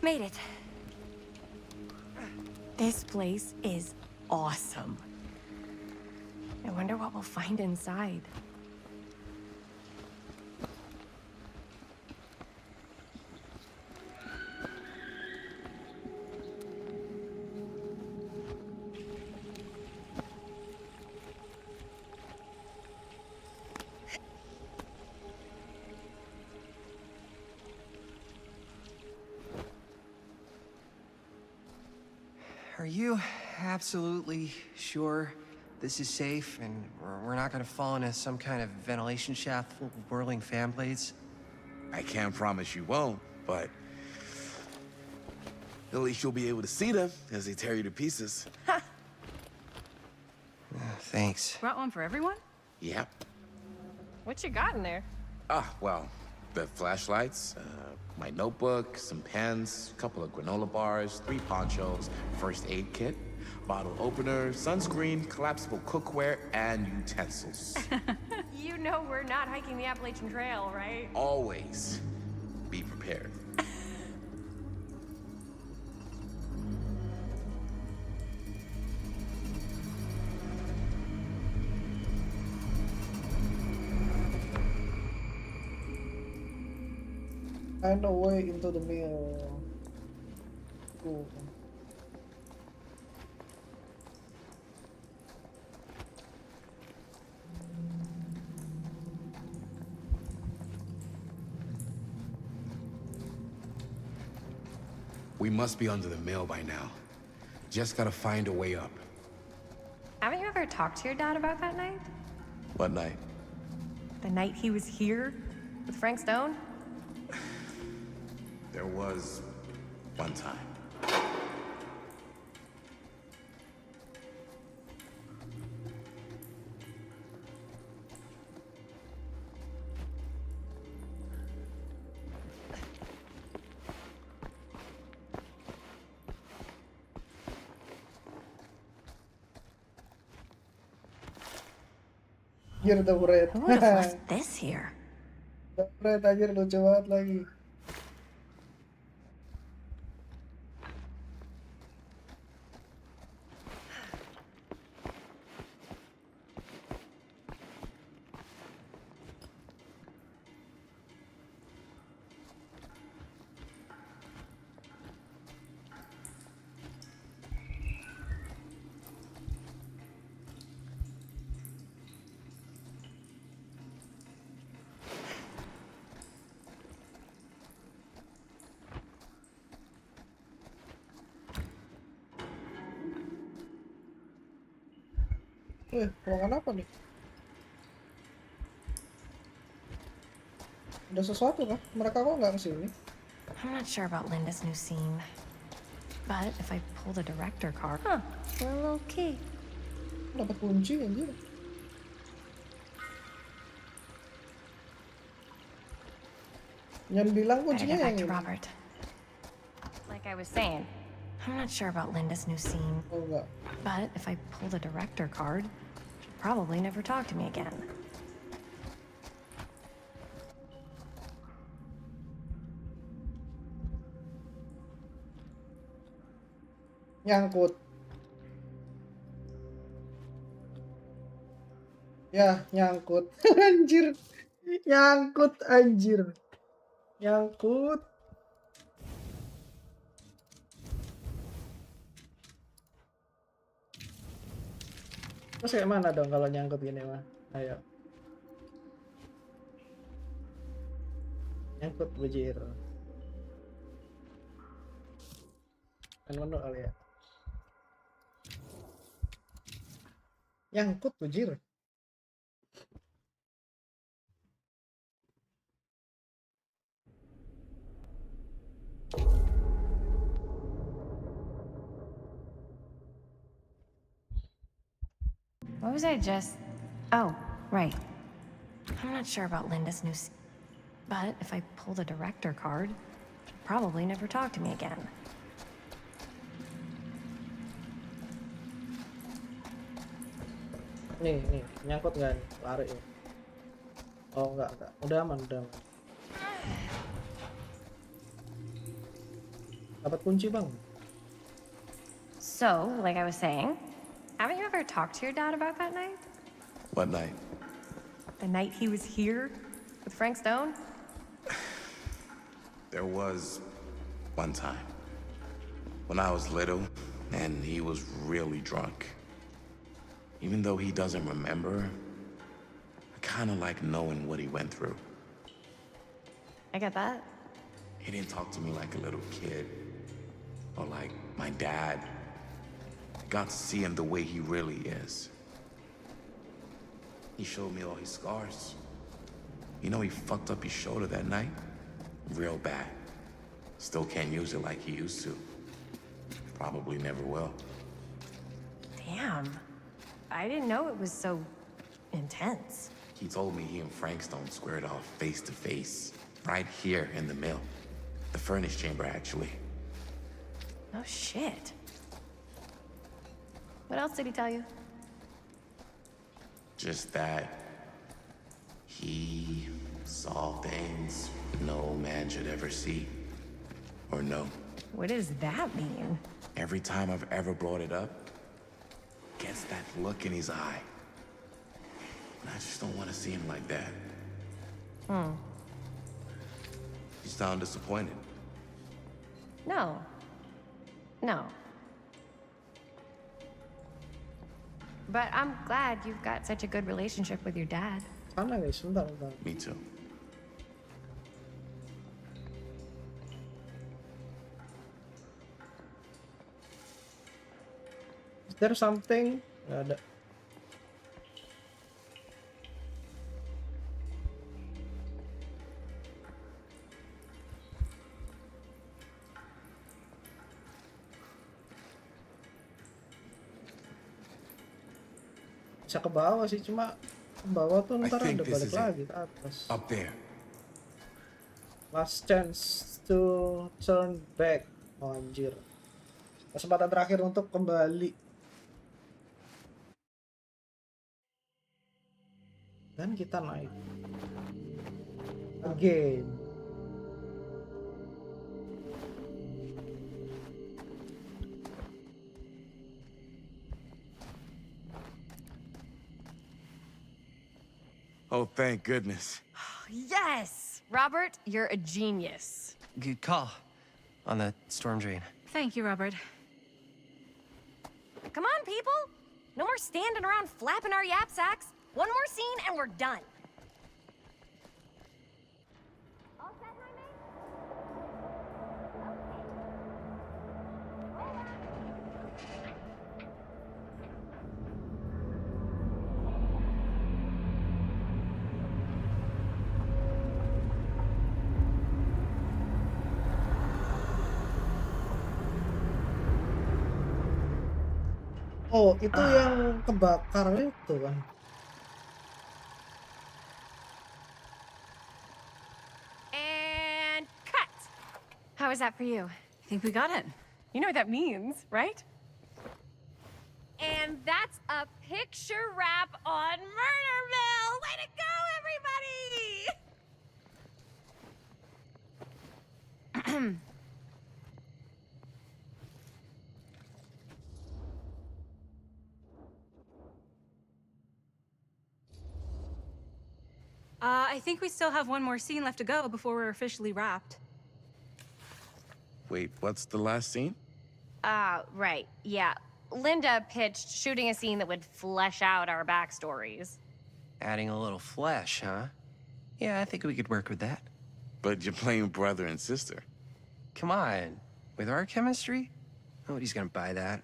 Made it. This place is awesome. I wonder what we'll find inside.
Are you absolutely sure this is safe and we're not gonna fall into some kind of ventilation shaft full of whirling fan blades?
I can't promise you won't, but at least you'll be able to see them as they tear you to pieces.
Thanks.
Brought one for everyone?
Yep.
What you got in there?
Well, the flashlights, my notebook, some pens, a couple of granola bars, 3 ponchos, first aid kit, bottle opener, sunscreen, collapsible cookware, and utensils.
You know we're not hiking the Appalachian Trail, right?
Always be prepared.
Find a way into the mill. Cool.
We must be under the mill by now. Just gotta find a way up.
Haven't you ever talked to your dad about that night?
What night?
The night he was here with Frank Stone?
There was one time.
Anjir, the bread.
Who would have left this here?
The bread anjir lucu banget lagi. Ruangan apa nih? Ada sesuatu kah? Mereka kok nggak kesini?
I'm not sure about Linda's new scene. But if I pull the director card... Huh, a little key.
Dapat kunci anjir. Yang bilang kuncinya yang ini.
Robert. Like I was saying, I'm not sure about Linda's new scene.
Oh, enggak.
But if I pull the director card, she'll probably never talk to me again.
Nyangkut. Ya, nyangkut. Anjir. Nyangkut anjir. Nyangkut. Terus kayak mana dong kalau nyangkut gini mah? Ayo. Nyangkut bujir. Kan menu kali ya. Nyangkut bujir.
What was I just... Oh, right. I'm not sure about Linda's new scene. But if I pull the director card, she'll probably never talk to me again.
Nih, nyangkut nggak nih? Lari ya. Oh, enggak. Udah aman. Dapat kunci, Bang.
So, like I was saying, haven't you ever talked to your dad about that night?
What night?
The night he was here with Frank Stone?
There was one time. When I was little, and he was really drunk. Even though he doesn't remember, I kind of like knowing what he went through.
I get that.
He didn't talk to me like a little kid, or like my dad. I got to see him the way he really is. He showed me all his scars. You know, he fucked up his shoulder that night? Real bad. Still can't use it like he used to. Probably never will.
Damn. I didn't know it was so intense.
He told me he and Frank Stone squared off face to face, right here in the mill. The furnace chamber, actually.
Oh, shit. What else did he tell you?
Just that he saw things no man should ever see or know.
What does that mean?
Every time I've ever brought it up, gets that look in his eye. And I just don't want to see him like that. You sound disappointed.
No. No. But I'm glad you've got such a good relationship with your dad.
Sana guys, bentar, bentar.
Me too.
Is there something? Nggak ada. Bisa ke bawah sih, cuma ke bawah tuh
I
ntar
think
ada
this
balik
is it.
lagi ke atas.
Up there.
Last chance to turn back. Oh, anjir. Kesempatan terakhir untuk kembali. Dan kita naik. Again.
Oh, thank goodness.
Yes! Robert, you're a genius.
Good call on the storm drain.
Thank you, Robert.
Come on, people! No more standing around flapping our yap sacks. One more scene and we're done. All set, my mate?
Oh, itu yang kebakar itu kan.
And cut! How was that for you?
I think we got it.
You know what that means, right? And that's a picture wrap on Murderville! Way to go, everybody!
I think we still have one more scene left to go before we're officially wrapped.
Wait, what's the last scene?
Right, yeah. Linda pitched shooting a scene that would flesh out our backstories.
Adding a little flesh, huh? Yeah, I think we could work with that.
But you're playing brother and sister.
Come on. With our chemistry? Nobody's gonna buy that.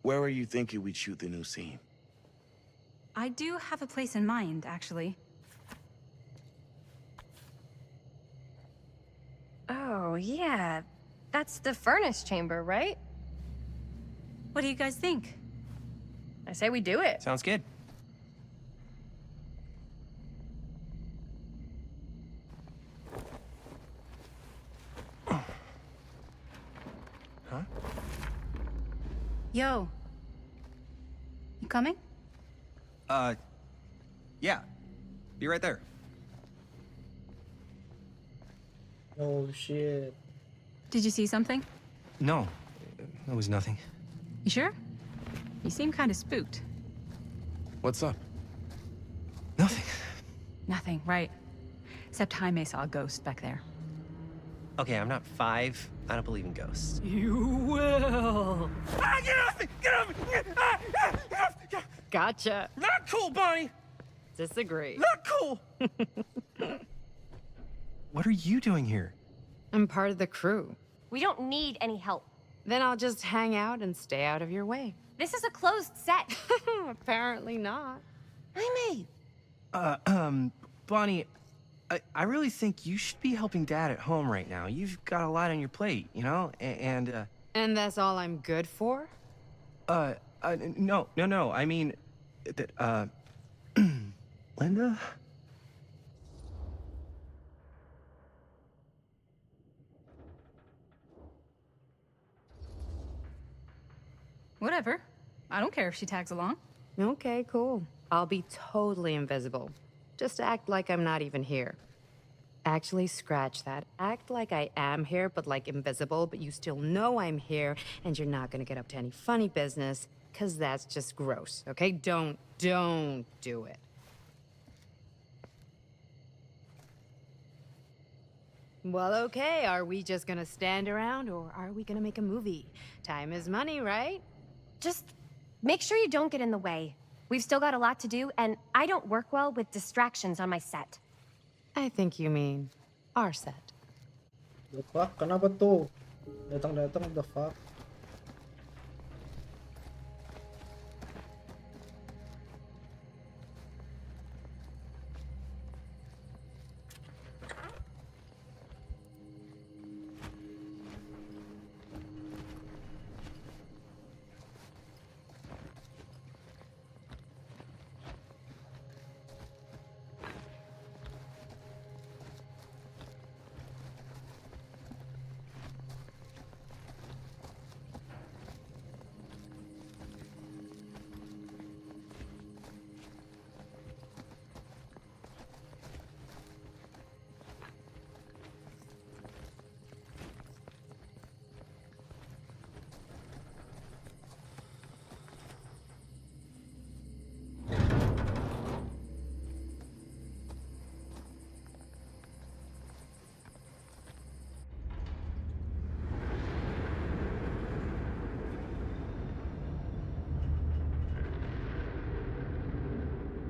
Where are you thinking we'd shoot the new scene?
I do have a place in mind, actually.
Oh, yeah. That's the furnace chamber, right?
What do you guys think?
I say we do it.
Sounds good. Huh?
Yo. You coming?
Yeah. Be right there.
Oh shit.
Did you see something?
No, it was nothing.
You sure? You seem kind of spooked.
What's up?
Nothing.
Nothing, right. Except Jaime saw a ghost back there.
Okay, I'm not 5. I don't believe in ghosts.
You will.
Ah, get off me! Get off me! Get off me!
Gotcha.
Not cool, Bonnie!
Disagree.
Not cool!
What are you doing here?
I'm part of the crew.
We don't need any help.
Then I'll just hang out and stay out of your way.
This is a closed set.
Apparently not.
Jaime!
Bonnie, I really think you should be helping Dad at home right now. You've got a lot on your plate, you know? And
that's all I'm good for?
no. I mean, that, Linda?
Whatever. I don't care if she tags along.
Okay, cool. I'll be totally invisible. Just act like I'm not even here. Actually, scratch that. Act like I am here, but like invisible, but you still know I'm here, and you're not gonna get up to any funny business, 'cause that's just gross, okay? Don't do it. Well, okay, are we just gonna stand around or are we gonna make a movie? Time is money, right?
Just make sure you don't get in the way. We've still got a lot to do, and I don't work well with distractions on my set.
I think you mean our set.
The fuck? Kenapa tuh? Datang-datang the fuck?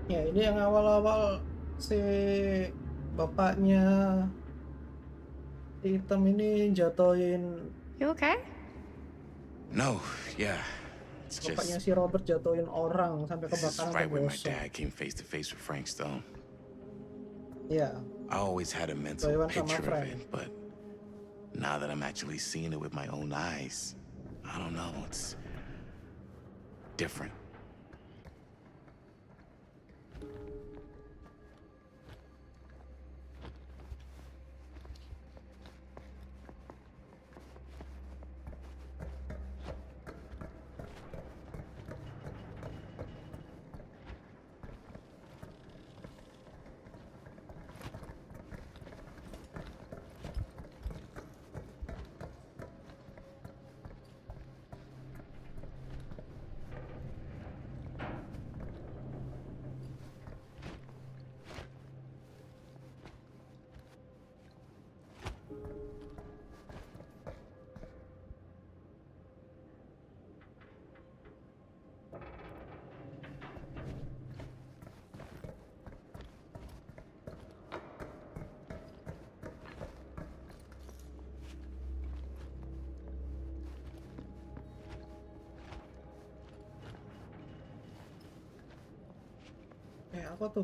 Ya ini yang awal-awal si bapaknya hitam ini jatuhin.
You okay?
No, yeah. It's
Bapaknya
just
si Robert jatuhin orang sampai
this is
kebakaran
right when my
gosong.
dad came face to face with Frank Stone.
Yeah.
I always had a mental
Iwan sama
picture of
Frank.
it, but now that I'm actually seeing it with my own eyes, I don't know, it's different.
Apa tuh?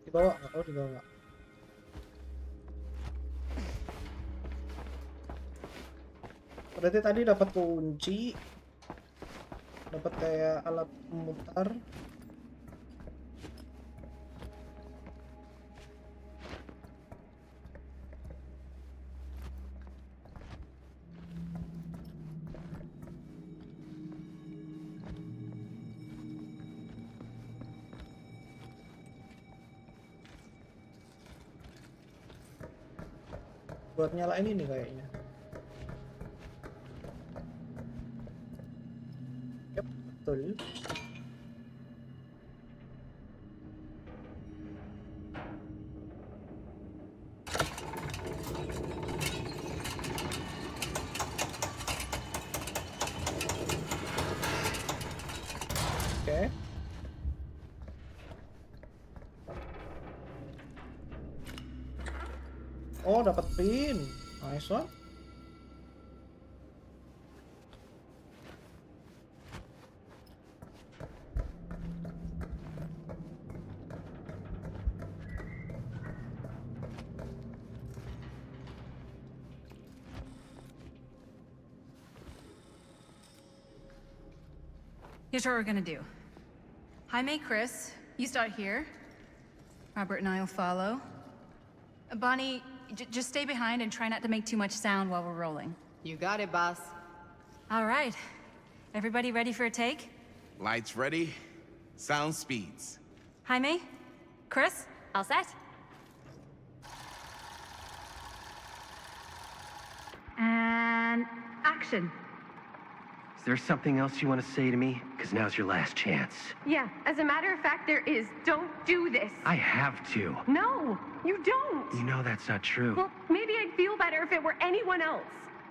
Dibawa nggak? Oh dibawa. Berarti tadi dapat kunci, dapat kayak alat memutar. Buat nyalain ini kayaknya. Yap, betul. Oke. Oh, dapat pin. Nice one.
Here's what we're gonna do. Jaime, Chris, you start here. Robert and I'll follow. Bonnie, just stay behind and try not to make too much sound while we're rolling.
You got it, boss.
All right. Everybody ready for a take?
Lights ready, sound speeds.
Jaime? Chris?
All set?
And action.
Is there something else you want to say to me? Because now's your last chance.
Yeah, as a matter of fact, there is. Don't do this.
I have to.
No, you don't.
You know that's not true.
Well, maybe I'd feel better if it were anyone else.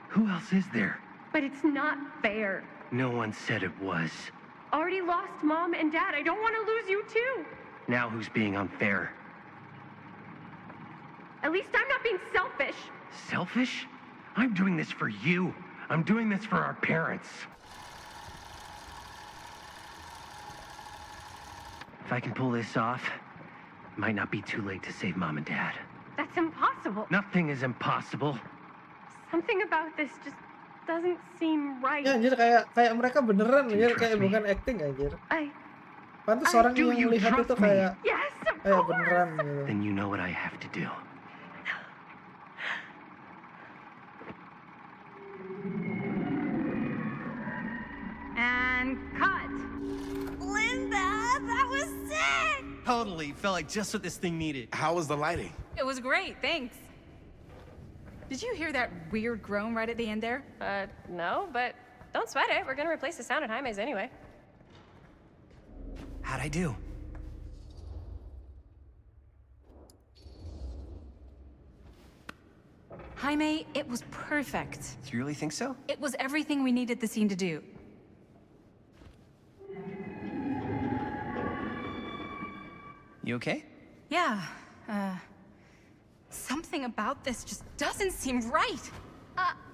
Who else is there?
But it's not fair.
No one said it was.
Already lost Mom and Dad. I don't want to lose you too.
Now who's being unfair?
At least I'm not being selfish.
Selfish? I'm doing this for you. I'm doing this for our parents. If I can pull this off, it might not be too late to save Mom and Dad.
That's impossible.
Nothing is impossible.
Something about this just doesn't seem right.
Ya anjir, kayak mereka beneran anjir, kayak bukan acting anjir. Pantes orang yang lihat itu kayak beneran gitu.
Then you know what I have to do.
And cut.
Linda, that was sick!
Totally. Felt like just what this thing needed.
How was the lighting?
It was great, thanks. Did you hear that weird groan right at the end there?
No, but don't sweat it. We're gonna replace the sound at Jaime's anyway.
How'd I do?
Jaime, it was perfect.
Do you really think so?
It was everything we needed the scene to do.
You okay?
Yeah, something about this just doesn't seem right.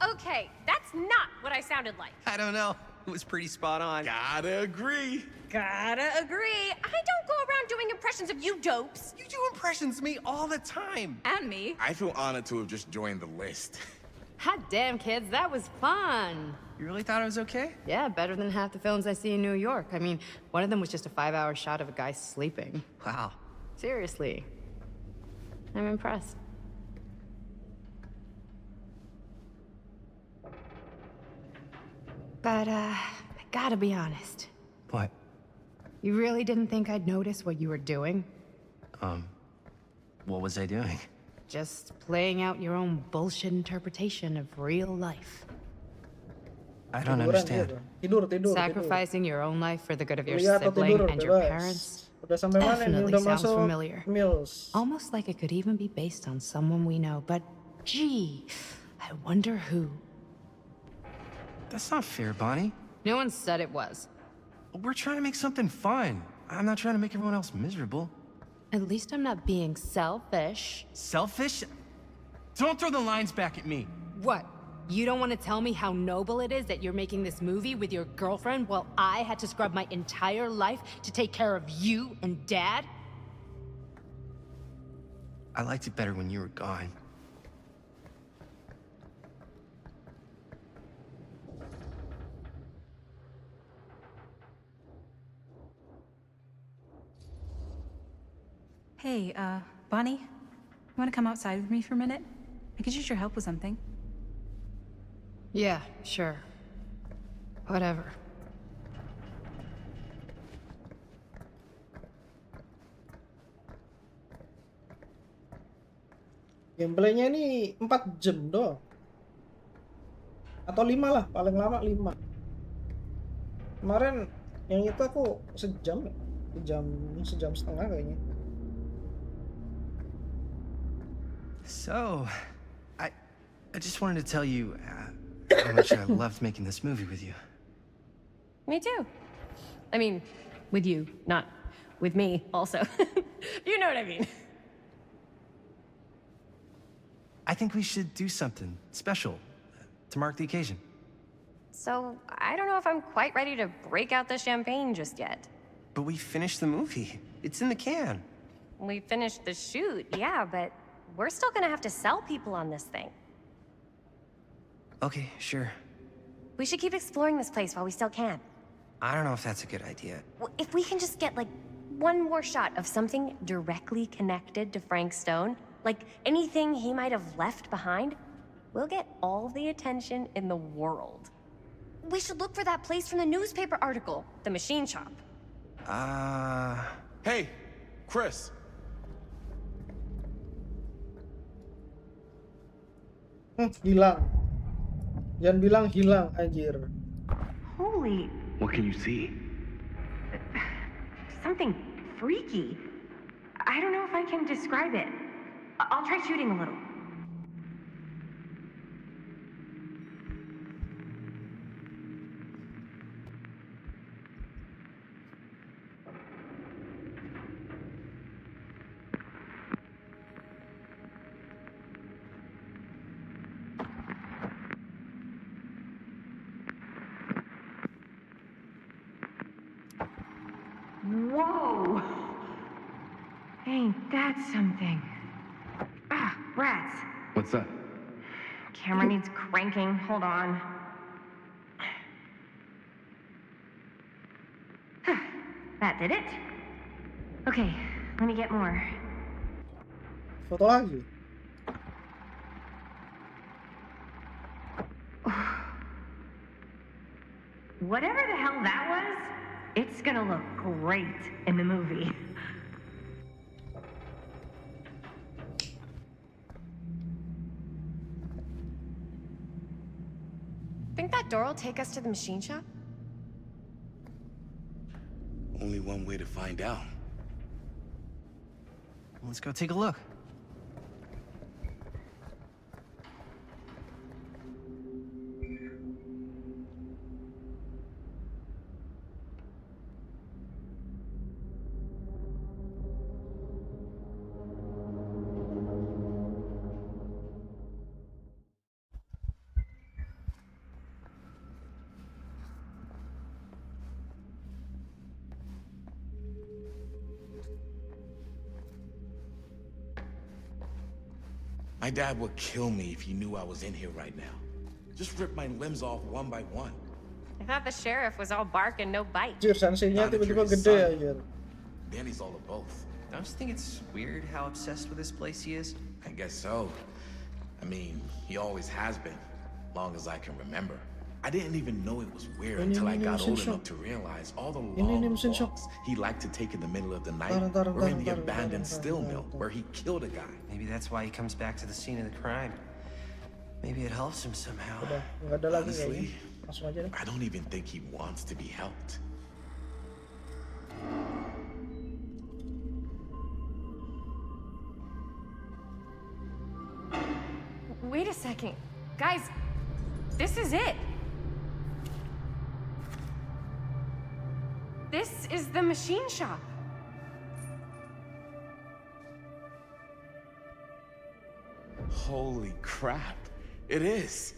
Okay, that's not what I sounded like.
I don't know. It was pretty spot on.
Gotta agree.
Gotta agree. I don't go around doing impressions of you dopes.
You do impressions of me all the time.
And me.
I feel honored to have just joined the list.
Hot damn, kids, that was fun.
You really thought it was okay?
Yeah, better than half the films I see in New York. I mean, one of them was just a 5-hour shot of a guy sleeping.
Wow.
Seriously. I'm impressed. But, I gotta be honest.
What?
You really didn't think I'd notice what you were doing?
What was I doing?
Just playing out your own bullshit interpretation of real life.
I don't understand.
Tidur.
Sacrificing your own life for the good of your
Kuliah atau
sibling
tidur,
and your
bebas.
parents
Udah sampai mana nih?
definitely
Udah
sounds
masuk
familiar.
Mills.
Almost like it could even be based on someone we know, but gee, I wonder who.
That's not fair, Bonnie.
No one said it was.
We're trying to make something fun. I'm not trying to make everyone else miserable.
At least I'm not being selfish.
Selfish? Don't throw the lines back at me.
What? You don't want to tell me how noble it is that you're making this movie with your girlfriend while I had to scrub my entire life to take care of you and Dad?
I liked it better when you were gone.
Hey, Bonnie, you want to come outside with me for a minute? I could use your help with something.
Yeah, sure. Whatever.
Gameplaynya ini 4 jam doang. Atau 5 lah, paling lama 5. Kemarin yang itu aku sejam ya. Sejam setengah kayaknya.
So, I just wanted to tell you how much I loved making this movie with you.
Me too. I mean, with you, not with me, also. You know what I mean.
I think we should do something special to mark the occasion.
So, I don't know if I'm quite ready to break out the champagne just yet.
But we finished the movie. It's in the can.
We finished the shoot, yeah, but we're still gonna have to sell people on this thing.
Okay, sure.
We should keep exploring this place while we still can.
I don't know if that's a good idea.
Well, if we can just get, like, one more shot of something directly connected to Frank Stone, Like anything he might have left behind, we'll get all the attention in the world. We should look for that place from the newspaper article, the machine shop.
Hey, Chris.
Hilang. Jangan bilang hilang, anjir.
Holy,
What can you see?
something freaky. I don't know if I can describe it. I'll try shooting a little. Whoa! Ain't that something? Ah, rats.
What's that?
Camera needs cranking. Hold on. That did it. Okay, let me get more.
Foto lagi.
Whatever the hell that was, it's gonna look great in the movie. Think that door will take us to the machine shop?
Only one way to find out.
Let's go take a look.
My dad would kill me if he knew I was in here right now. Just rip my limbs off one by one.
I thought the sheriff was all bark and no bite.
Anjir, senseinya tiba-tiba gede anjir.
Danny's all of both.
Don't you think it's weird how obsessed with this place he is?
I guess so. I mean, he always has been, long as I can remember. I didn't even know it was weird until I got old enough to realize all the long walks he liked to take in the middle of the night or in the abandoned steel mill where he killed a guy.
Maybe that's why he comes back to the scene of the crime. Maybe it helps him somehow.
Nggak ada lagi
Honestly,
kayaknya. Langsung aja deh.
I don't even think he wants to be helped.
Wait a second. Guys, this is it. This is the machine shop.
Holy crap, it is.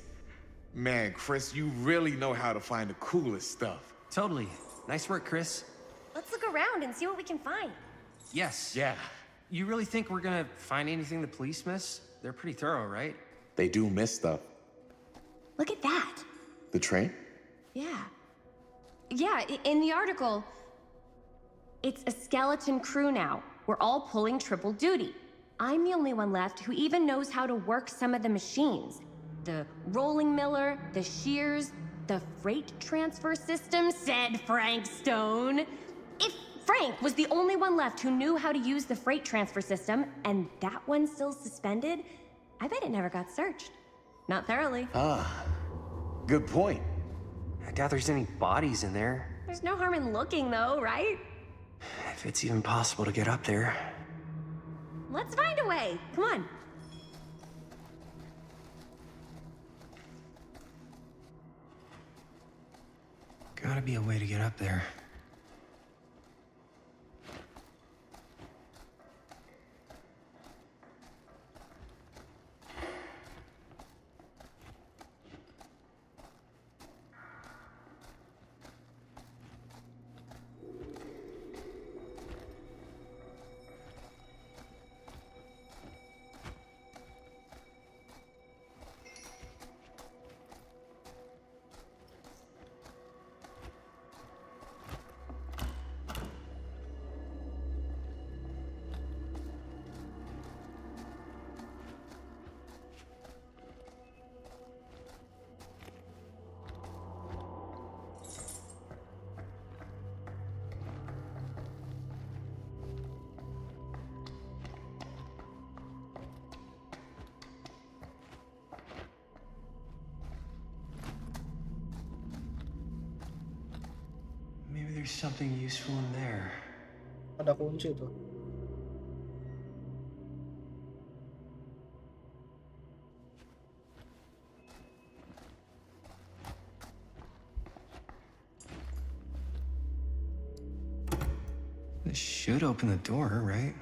Man, Chris, you really know how to find the coolest stuff.
Totally. Nice work, Chris.
Let's look around and see what we can find.
Yes.
Yeah.
You really think we're gonna find anything the police miss? They're pretty thorough, right?
They do miss stuff.
Look at that.
The train?
Yeah. Yeah, in the article, it's a skeleton crew now. We're all pulling triple duty. I'm the only one left who even knows how to work some of the machines. The rolling miller, the shears, the freight transfer system, said Frank Stone. If Frank was the only one left who knew how to use the freight transfer system, and that one's still suspended, I bet it never got searched. Not thoroughly.
Ah, good point.
I doubt there's any bodies in there.
There's no harm in looking, though, right?
If it's even possible to get up there.
Let's find a way. Come on.
Gotta be a way to get up there. there's something useful in there.
Ada kunci tuh.
This should open the door, right?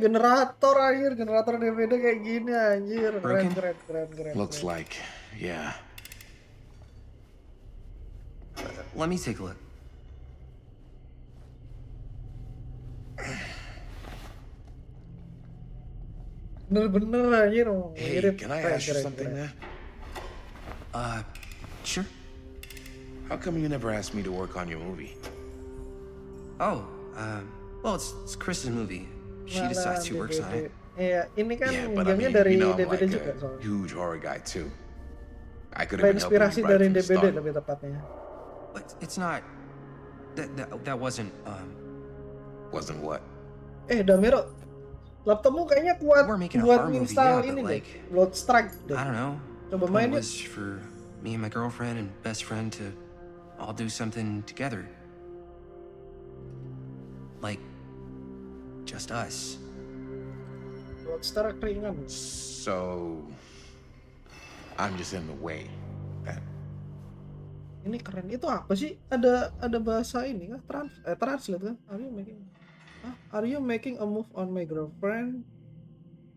Generator anjir, generator DVD kayak gini anjir. Keren,
Broken?
keren, keren, keren.
Looks like, yeah.
Let me take a look.
Bener-bener anjir.
Hey,
Mirip.
can I
Keren,
ask you
keren,
something
keren.
there?
Sure.
How come you never asked me to work on your movie?
Oh, well, it's Chris's movie. She decides who works on it.
Iya, ini kan
Yeah, but I
gamenya
mean,
dari
you know, I'm
DVD
like
juga
a
soalnya.
huge horror guy too. I could have been helping
Inspirasi
you right
dari
from the
DVD
start.
lebih tepatnya.
It's not. That wasn't.
Wasn't what?
Damiro, laptopmu kayaknya kuat
We're making a
buat
horror movie,
install
yeah,
ini
but
deh.
like,
Bloodstrike deh.
I don't know.
Coba
Point
main yuk.
was for me and my girlfriend and best friend to all do something together. Like, just us.
Bloodstrike ringan.
So, I'm just in the way.
Ini keren. Itu apa sih? Ada bahasa ini kah? Translate kan? Are you making a move on my girlfriend?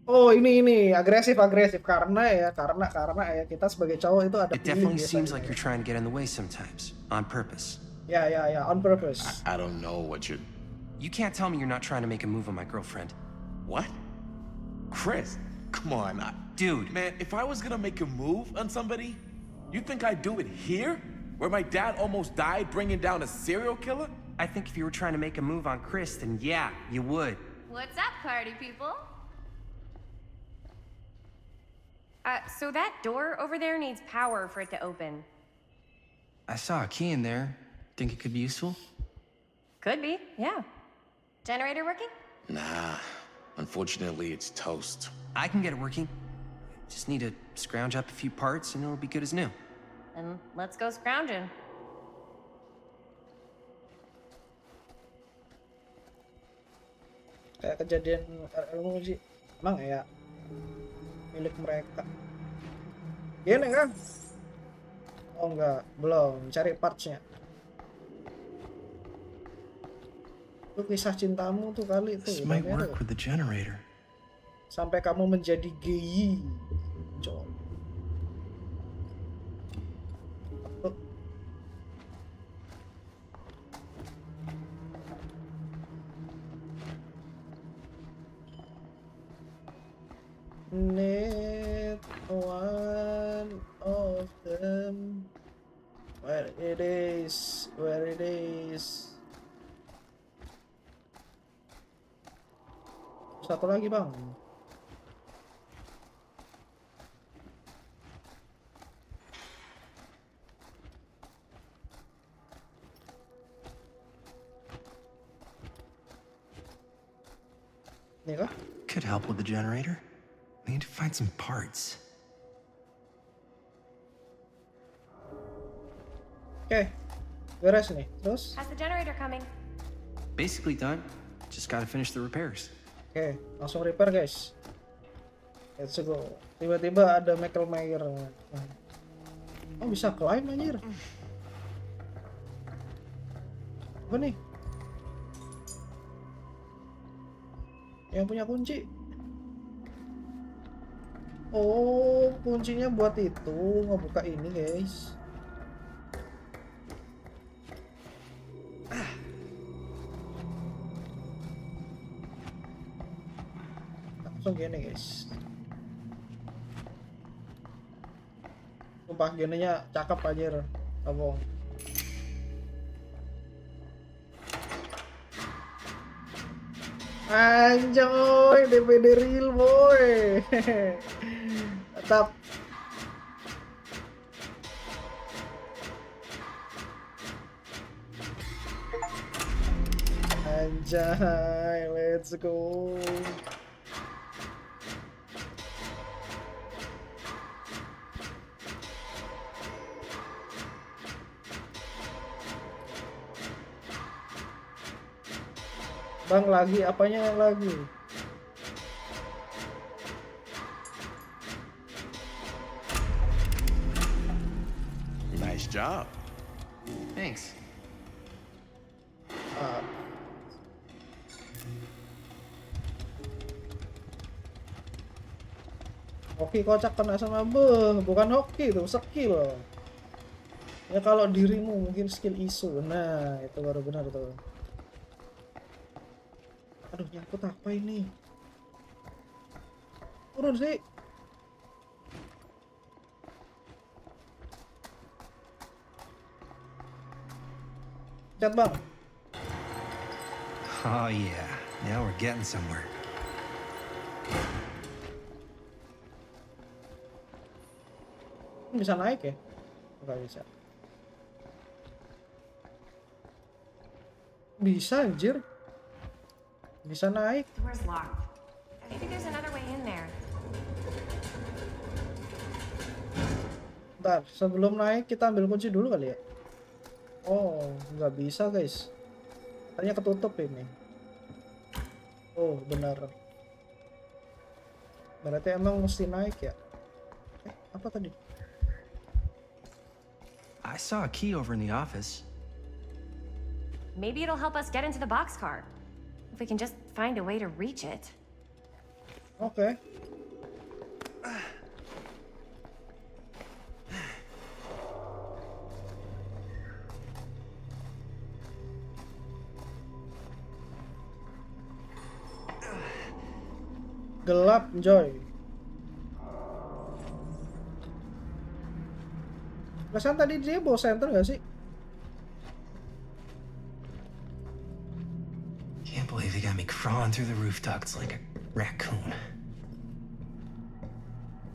Oh, ini agresif karena ya kita sebagai cowok itu ada
It definitely seems like you're trying to get in the way sometimes, on purpose.
Ya, on purpose.
I don't know what you're...
You can't tell me you're not trying to make a move on my girlfriend.
What? Chris, come on.
Dude.
Man, if I was gonna make a move on somebody, you think I'd do it here? Where my dad almost died bringing down a serial killer?
I think if you were trying to make a move on Chris, then yeah, you would.
What's up, party people? So that door over there needs power for it to open.
I saw a key in there. Think it could be useful?
Could be, yeah. Generator working?
Nah, unfortunately it's toast.
I can get it working. Just need to scrounge up a few parts and it'll be good as new.
Then let's go scrounging.
Kayak kejadian RL sih. Emang ya milik mereka. Gini kan? Oh enggak, belum. Cari partsnya. Itu kisah cintamu tuh kali itu.
This might work with the generator.
Sampai kamu menjadi gay. Cok. Need one of them. Where it is? Satu lagi bang. Ini kah?
Could help with the generator. We need to find some parts.
Oke, beres nih. Terus?
How's the generator coming?
Basically done. Just gotta finish the repairs.
Oke, langsung repair guys. Let's go. Tiba-tiba ada Michael Mayer. Oh bisa climb anjir. Apa nih? Yang punya kunci. Oh, kuncinya buat itu, ngebuka ini guys. Langsung gini guys. Sumpah gininya cakep aja, abong. Anjoy, DPD real boy. Mantap. Anjay, let's go. Bang, lagi apanya yang lagi?
Nice job.
Thanks.
Hoki kocak kena sama bukan hoki tuh, skill. Ya kalau dirimu mungkin skill isu. Nah, itu baru benar tuh. Aduh, nyangkut apa ini? Turun sih. Cat bang.
Oh yeah, now we're getting somewhere.
Bisa naik ya? Nggak bisa. Bisa anjir. Bisa naik.
Door's locked. Maybe there's another way in there.
Bentar, sebelum naik kita ambil kunci dulu kali ya. Oh, nggak bisa guys. Katanya ketutup ini. Oh, benar. Berarti emang mesti naik ya? Apa tadi?
I saw a key over in the office.
Maybe it'll help us get into the boxcar. If we can just find a way to reach it.
Okay. Gelap, Joy. Perasaan tadi dia bawa center gak sih?
Can't believe they got me crawling through the roof ducts like a raccoon.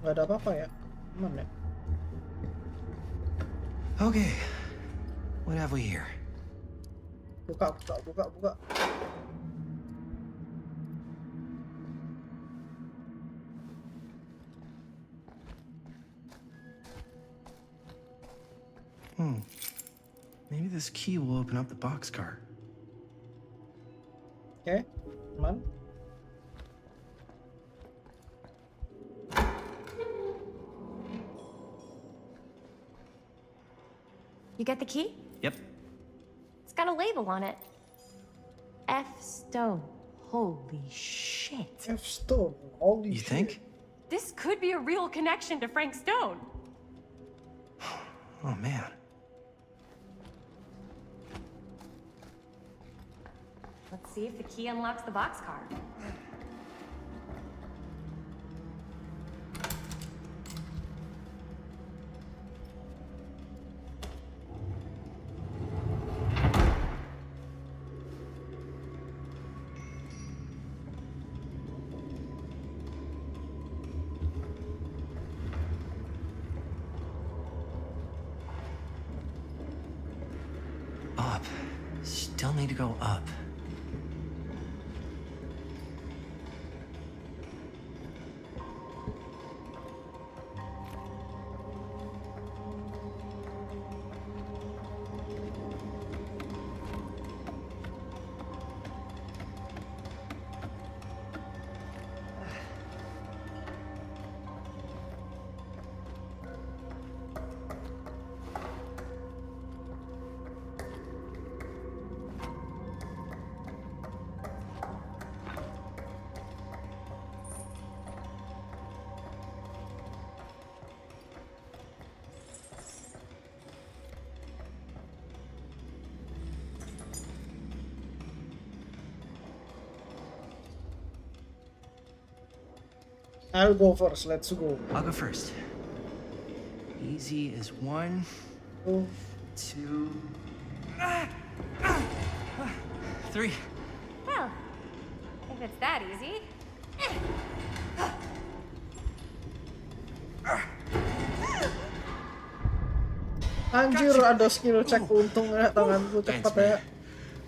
Gak ada apa-apa ya? Aman ya?
Okay, what have we here?
Buka.
Maybe this key will open up the boxcar.
Okay, aman.
You get the key?
Yep.
It's got a label on it. F. Stone. Holy shit.
F. Stone. Holy
You think?
This could be a real connection to Frank Stone.
Oh man.
Let's see if the key unlocks the boxcar.
Up. Still need to go up.
I'll go first. Let's go.
I'll go first. Easy is 1, 2, 3.
Well, if it's that easy.
Anjir, ada skill check untung ya, tanganku
Thanks,
cepat ya.
man.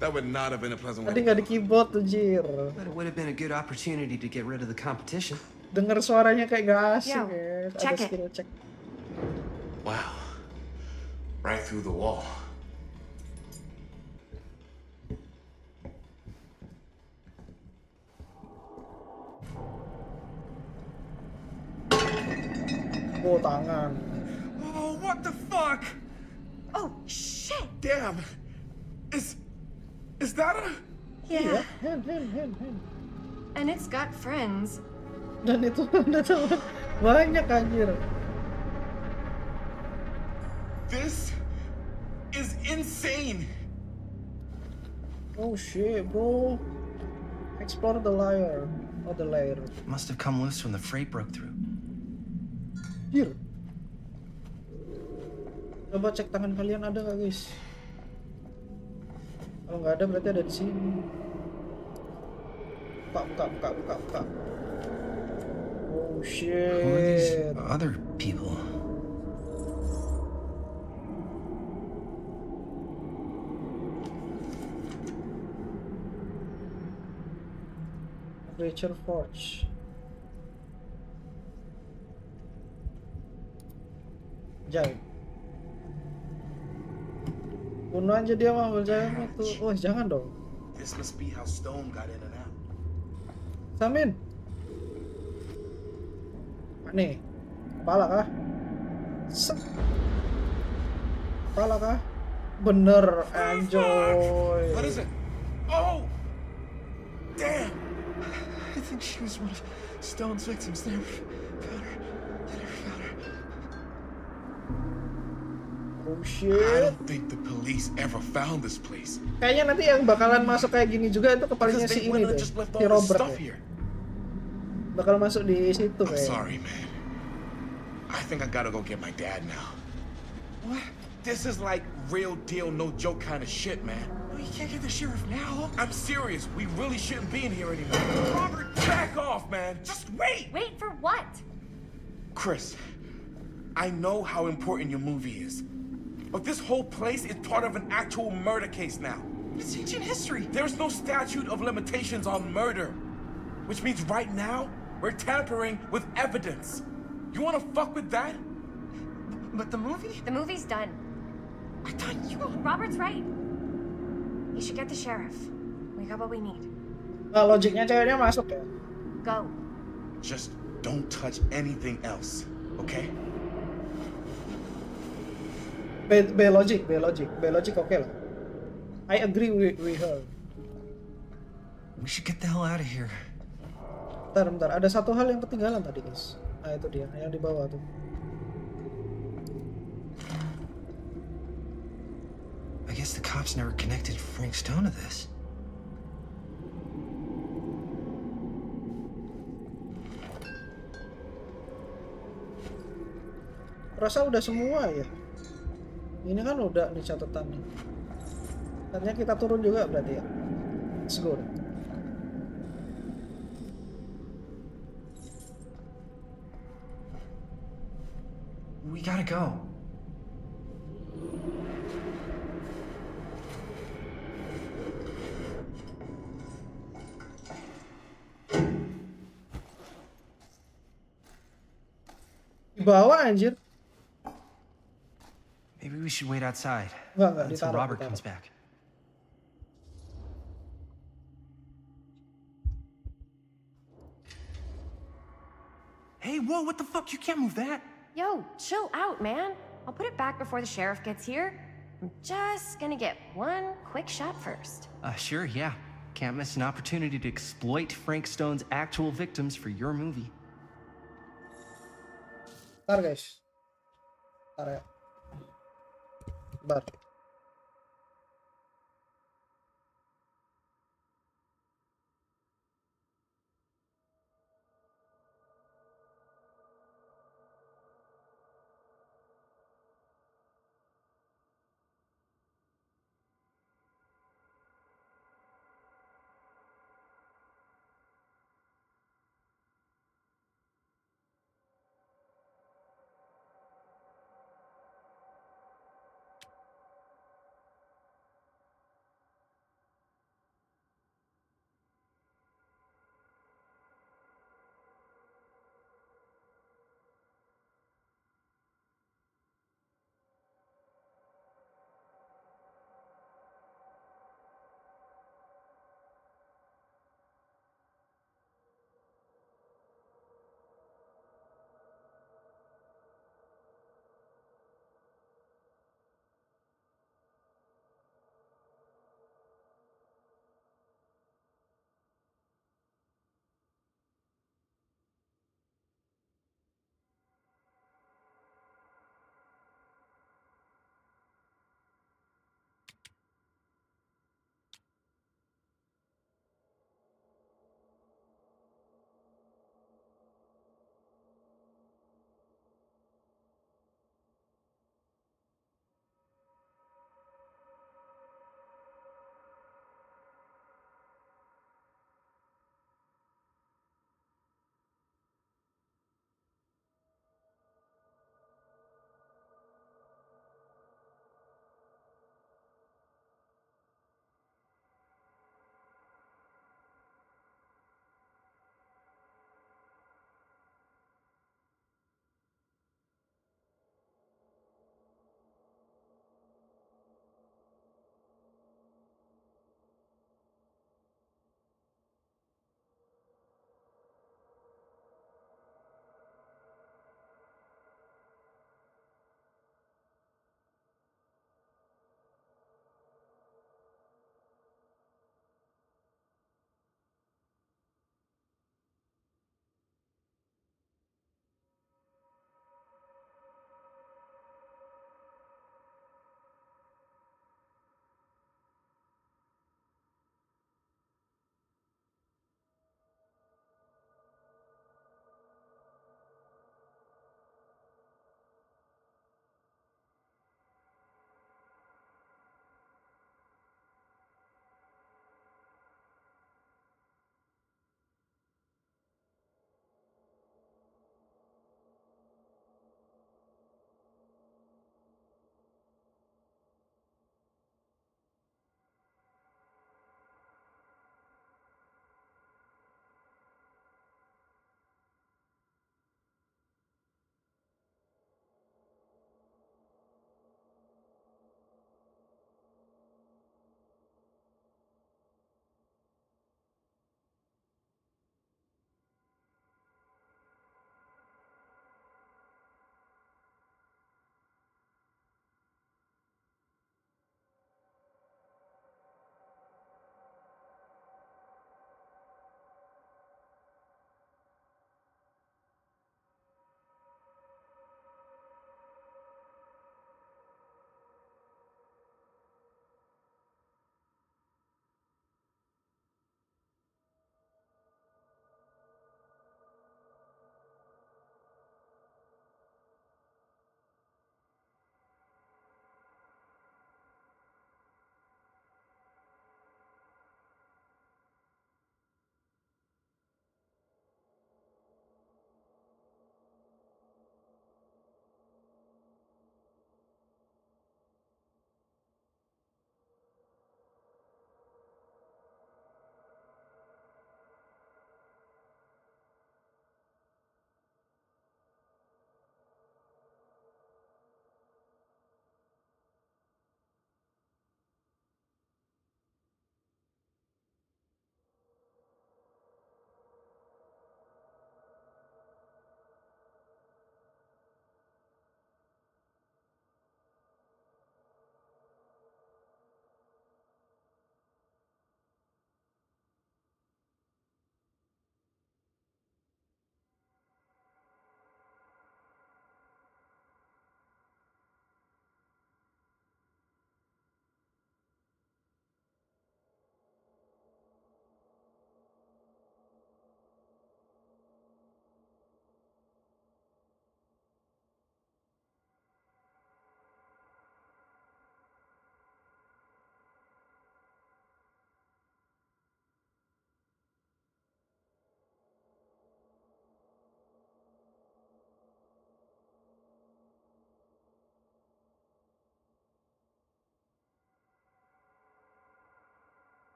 That would not have been a pleasant way
Tadi
to
nggak
go.
di keyboard tuh, Jir.
But it would have been a good opportunity to get rid of the competition.
Dengar suaranya kayak gak asing
Yo,
ya. Ada
check it.
skill check.
Wow. Right through the wall.
Oh, tangan.
Oh, what the fuck?
Oh, shit!
Damn. Is that a...
Iya, hand.
And it's got friends.
Dan itu ada teman banyak anjir.
This is insane.
Oh shit, bro. Explore the layer. Oh, the layer.
Must have come loose when the freight broke through.
Jir. Coba cek tangan kalian ada nggak, guys? Kalau nggak ada berarti ada di sini. Buka. Oh shit.
Who are these other people?
Creature Forge. Jahit. Bunuh aja dia mah jahit itu. Oh, jangan dong.
This must be how Stone got in and out.
Samin. Nih. Kepala kah? Kepala kah? Bener, enjoy.
What is it? Oh! Damn!
I think she was one of Stone's victims. They never found her.
Oh
I
shit.
don't think the police ever found this place.
Kayaknya nanti yang bakalan masuk kayak gini juga itu kepalanya
Because
si
they
ini
wouldn't have
deh.
just left
Si
all this
Robert
stuff
ya.
here.
Bakal masuk di situ
I'm
kayaknya.
sorry, man. I think I gotta go get my dad now. What? This is like real deal, no joke kind of shit, man.
You can't get the sheriff now.
I'm serious. We really shouldn't be in here anymore. Robert, back off, man. Just wait.
Wait for what?
Chris, I know how important your movie is. But this whole place is part of an actual murder case now.
It's ancient history.
There's no statute of limitations on murder. Which means right now, we're tampering with evidence. You wanna fuck with that?
But the movie?
The movie's done.
I thought you...
Robert's right. You should get the sheriff. We got what we need.
Nah, logiknya ceweknya masuk ya.
Go.
Just don't touch anything else, okay?
B logic oke lah. I agree with her.
We should get the hell out of here.
Bentar, ada satu hal yang ketinggalan tadi, guys. Nah, itu dia, yang di bawah tuh.
I guess the cops never connected Frank Stone to this.
Rasa udah semua ya. Ini kan udah nih catatannya. Ternyata kita turun juga berarti ya. Let's go.
We gotta go.
Di bawah anjir.
Maybe we should wait outside
Enggak,
until
ditaruh,
Robert
ditaruh.
comes back. Hey, whoa, what the fuck? You can't move that.
Yo, chill out, man. I'll put it back before the sheriff gets here. I'm just gonna get one quick shot first.
Sure, yeah. Can't miss an opportunity to exploit Frank Stone's actual victims for your movie.
Bentar, guys. Bentar ya. Bentar.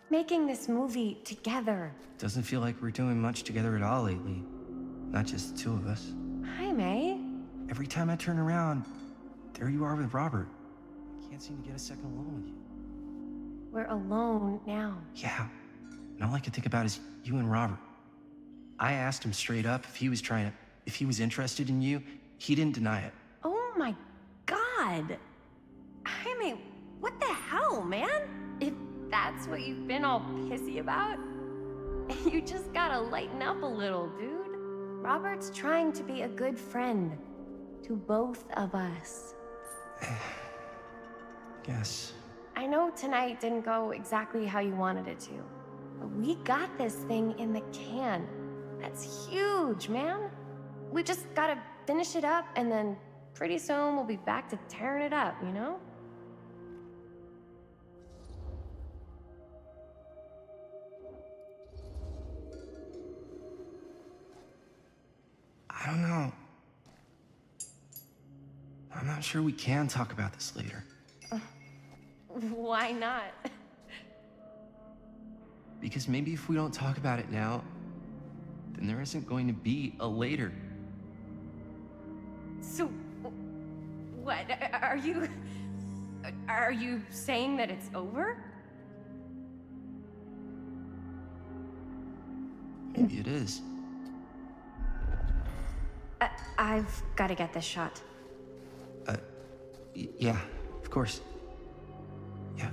Making this movie together.
Doesn't feel like we're doing much together at all lately. Not just the two of us.
Hi, May.
Every time I turn around, there you are with Robert. I can't seem to get a second alone with you.
We're alone now.
Yeah, and all I can think about is you and Robert. I asked him straight up if he was interested in you. He didn't deny it.
Oh my god! Jaime, what the hell, man? If that's what you've been all pissy about, you just gotta lighten up a little, dude. Robert's trying to be a good friend to both of us.
Guess.
I know tonight didn't go exactly how you wanted it to, but we got this thing in the can. That's huge, man. We just gotta finish it up, and then pretty soon we'll be back to tearing it up, you know?
I don't know. I'm not sure we can talk about this later.
Why not?
Because maybe if we don't talk about it now, then there isn't going to be a later.
So, what? Are you saying that it's over?
Maybe it is.
I've got to get this shot.
Yeah, of course. Yeah.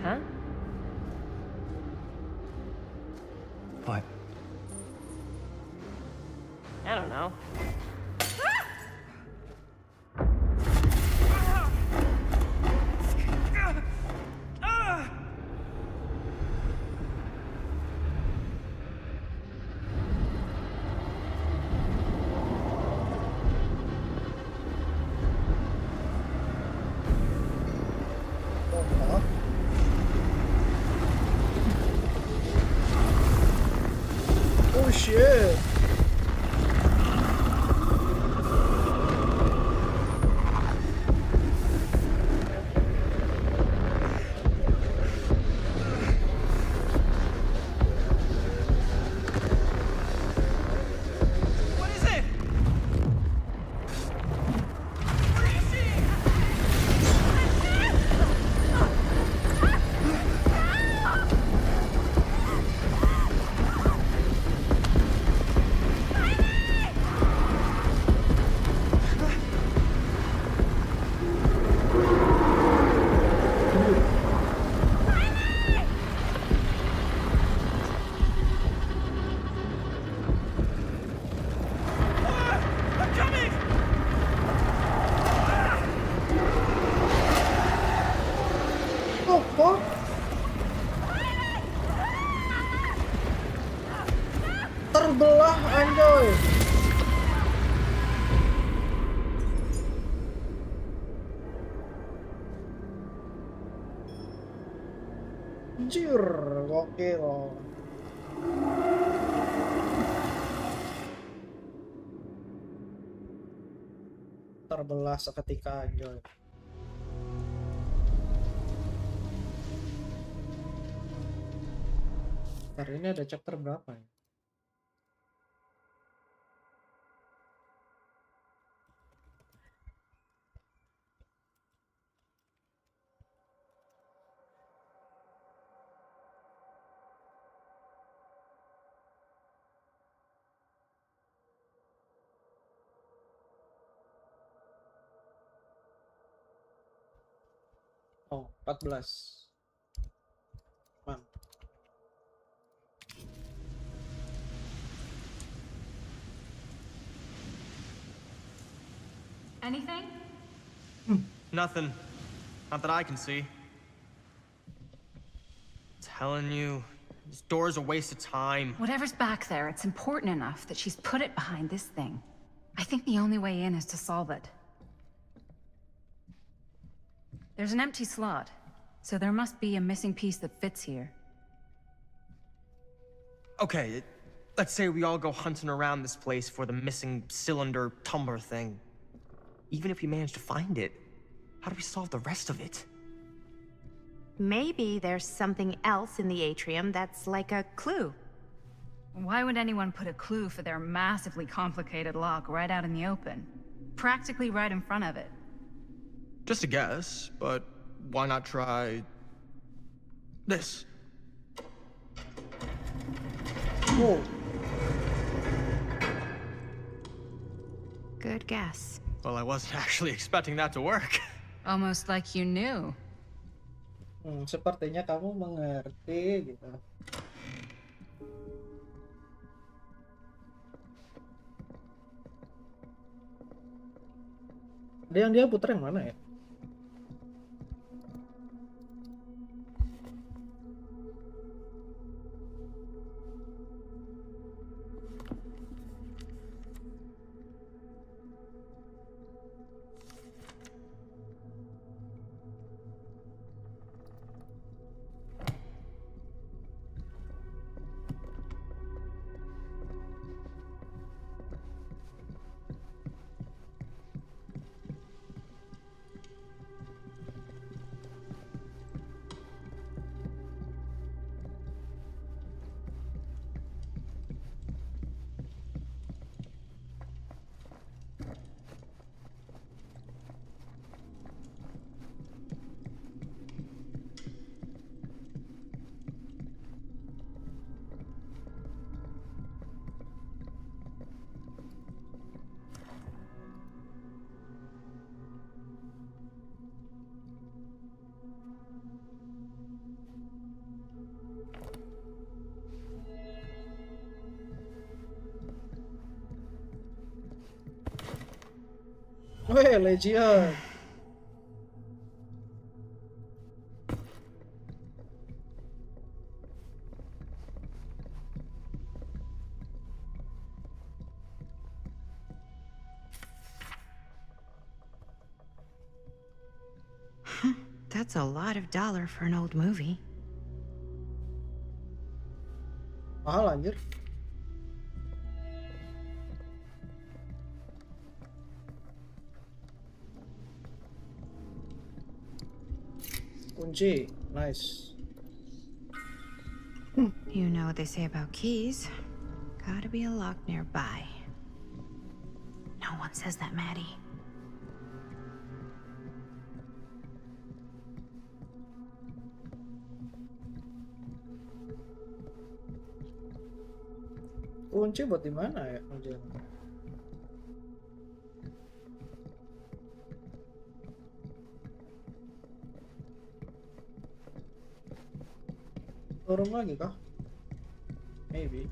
Huh?
What?
I don't know.
Oh shit.
What is it? What do you see? I'm coming!
Oh fuck. Terbelah anjoy. Anjir, gokil. Terbelah seketika anjoy. Ntar ini ada chapter berapa ya? Oh, 14. Mantap.
Anything?
Nothing. Not that I can see. Telling you, this door's a waste of time.
Whatever's back there, it's important enough that she's put it behind this thing. I think the only way in is to solve it. There's an empty slot, so there must be a missing piece that fits here.
Okay, let's say we all go hunting around this place for the missing cylinder tumbler thing. Even if we manage to find it, how do we solve the rest of it?
Maybe there's something else in the atrium that's like a clue.
Why would anyone put a clue for their massively complicated lock right out in the open? Practically right in front of it.
Just a guess, but why not try this?
Whoa.
Good guess.
Well, I wasn't actually expecting that to work.
Almost like you knew.
Sepertinya kamu mengerti gitu. Dia putar yang mana ya? Weh, Legion.
That's a lot of dollar for an old movie.
Mahal anjir. Kunci, nice.
You know what they say about keys. Gotta be a lock nearby. No one says that, Maddie.
Kunci buat di mana ya kuncinya? Turun lagi kah? Maybe.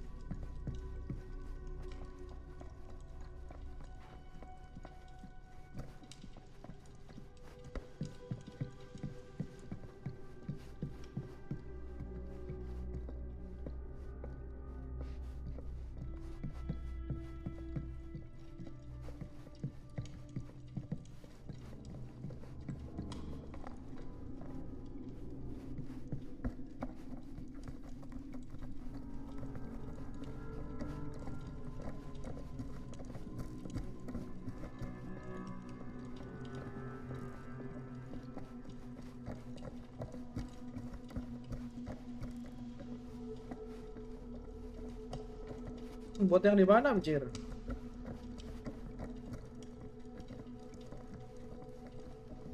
Buat yang di mana, Bjir?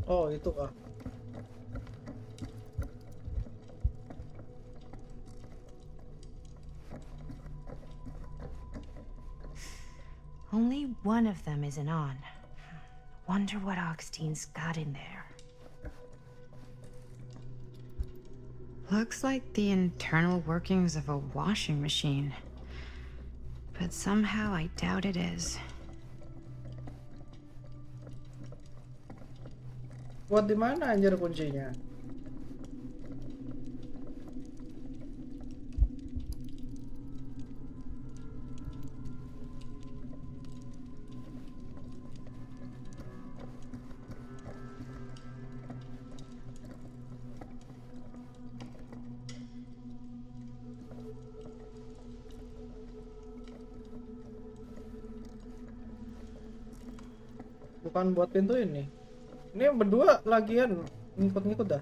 Oh, itu ah.
Only one of them isn't on. Wonder what Augustine got in there. Looks like the internal workings of a washing machine. But somehow I doubt it is.
Buat di mana anjir kuncinya? Bukan buat pintu ini. Ini berdua lagian ngikut-ngikut dah.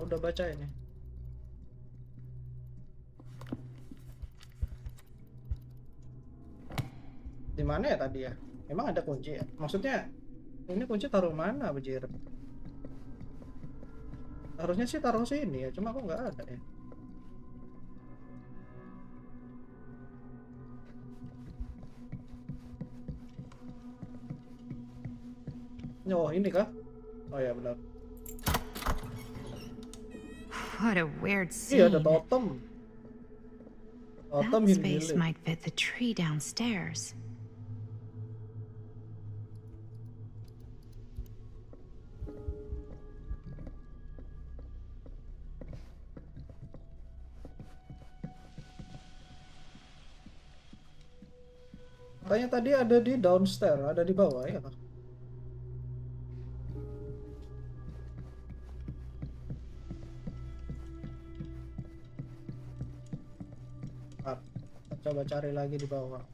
Udah baca ini. Di mana ya tadi ya? Emang ada kunci ya? Maksudnya ini kunci taruh mana, Bajir? Harusnya sih taruh sini ya, cuma kok nggak ada ya. Oh, ini kah? Oh ya benar.
What a weird
Iya,
scene.
ada totem. Totem
That space
hillbilly.
might fit the tree downstairs.
Katanya tadi ada di downstairs, ada di bawah ya. Coba cari lagi di bawah.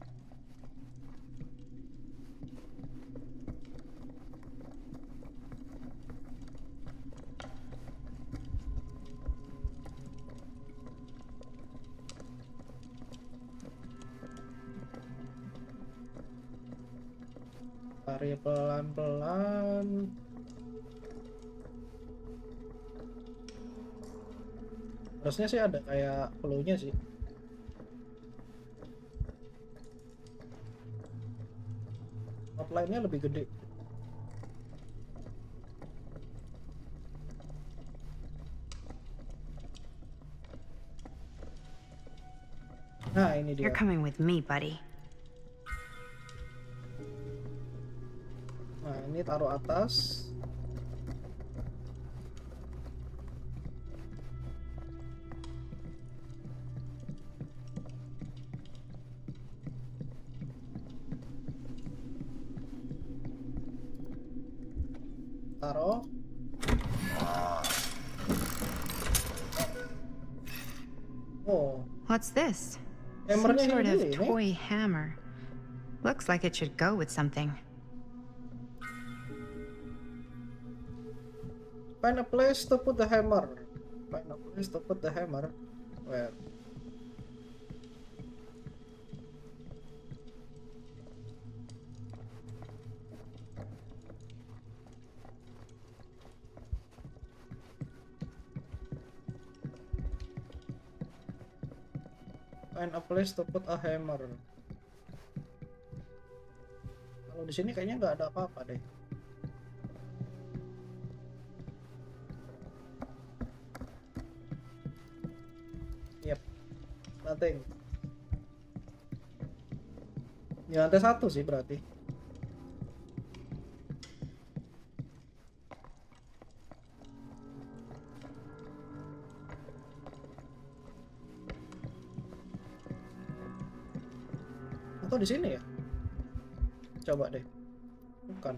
Cari pelan-pelan. Harusnya sih ada kayak clue-nya sih. Outline-nya lebih gede. Nah, ini dia.
You're coming with me, buddy.
Nah, ini taruh atas. Taruh. Oh.
What's this? Some
Hammernya
sort of
ini.
toy hammer. Looks like it should go with something.
Find a place to put the hammer. Find a place to put the hammer. Where? Find a place to put a hammer. Kalau di sini kayaknya nggak ada apa-apa deh. Yep, nothing. Di lantai 1 sih berarti. Atau di sini ya? Coba deh. Bukan.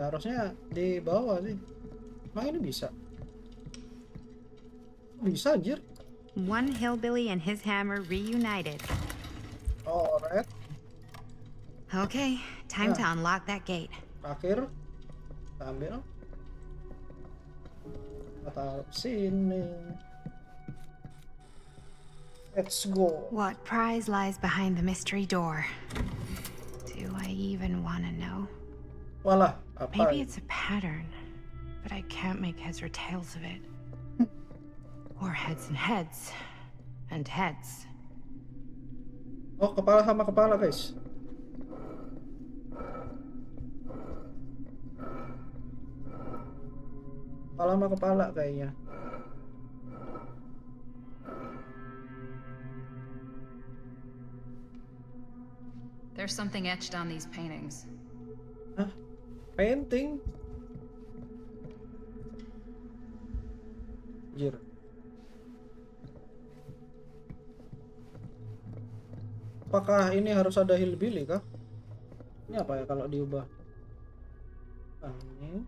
Ya harusnya di bawah sih. Emang ini bisa? Bisa anjir.
One hillbilly and his hammer reunited.
Alright.
Okay, time to
Nah.
unlock that gate.
Terakhir kita ambil. Kita taruh sini. Let's go.
What prize lies behind the mystery door? Do I even want to know?
Walah, apa?
Maybe
ini?
it's a pattern, but I can't make heads or tails of it. Or heads and heads. And heads.
Oh, kepala sama kepala, guys. Kepala sama kepala kayaknya.
There's something etched on these paintings.
Hah? Painting? Anjir. Apakah ini harus ada hillbilly kah? Ini apa ya kalau diubah? Ah, ini.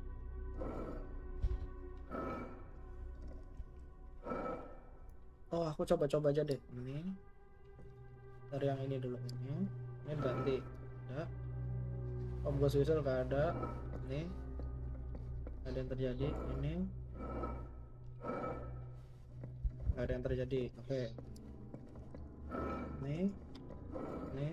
Oh, aku coba-coba aja deh. Ini. Dari yang ini dulu ini. Ini ganti. Ada. Om Ghost Whistle gak ada. Ini. Ada yang terjadi. Ini. Gak ada yang terjadi. Oke. Ini. Ini.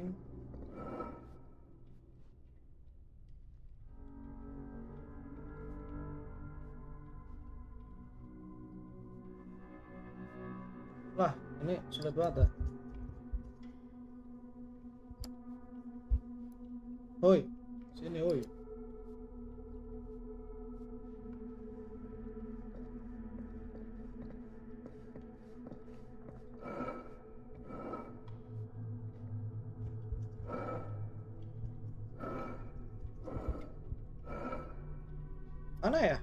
Wah, ini sulit banget ya. Hoi, sini hoi. Mana ya?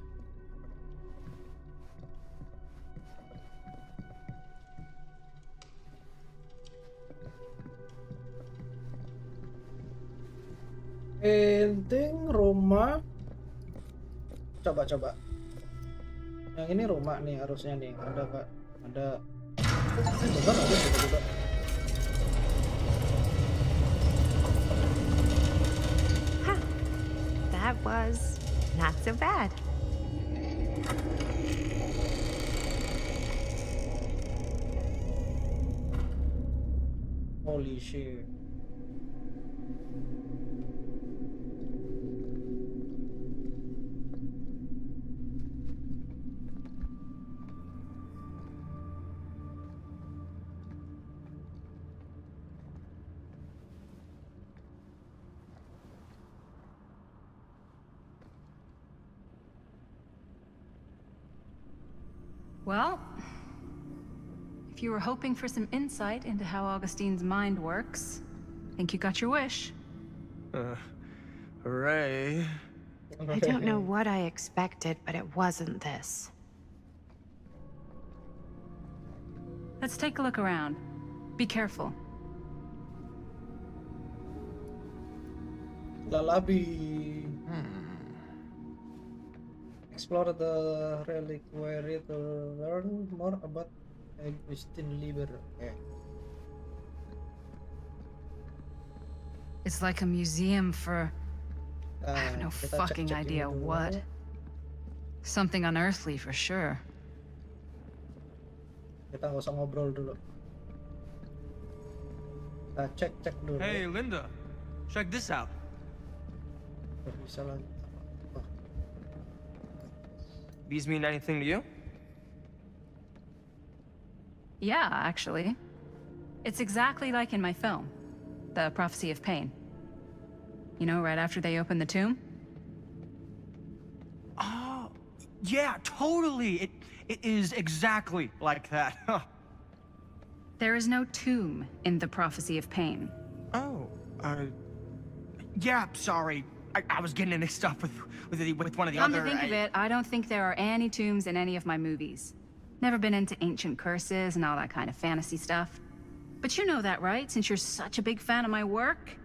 Painting rumah. Coba. Yang ini rumah nih harusnya nih. Ada Kak. Ada. Coba ada coba.
That was not so bad.
Holy shit.
Well, if you were hoping for some insight into how Augustine's mind works, I think you got your wish.
Hooray.
I don't know what I expected, but it wasn't this.
Let's take a look around. Be careful.
Lalabi. Explore the reliquary to learn more about Augustine Liber. Okay.
It's like a museum for... I have no
kita
fucking
cek-cek
idea
ini dulu.
what. Something unearthly for sure.
Kita nggak usah ngobrol dulu. Kita cek dulu.
Hey, Linda, check this out.
Bisa lagi.
These mean anything to you?
Yeah, actually. It's exactly like in my film, The Prophecy of Pain. You know, right after they open the tomb?
Oh, yeah, totally. It is exactly like that.
There is no tomb in The Prophecy of Pain.
Oh,
Yeah, sorry. I was getting it mixed up with one of the
Come
other...
to think of it, I don't think there are any tombs in any of my movies. Never been into ancient curses and all that kind of fantasy stuff. But you know that, right? Since you're such a big fan of my work?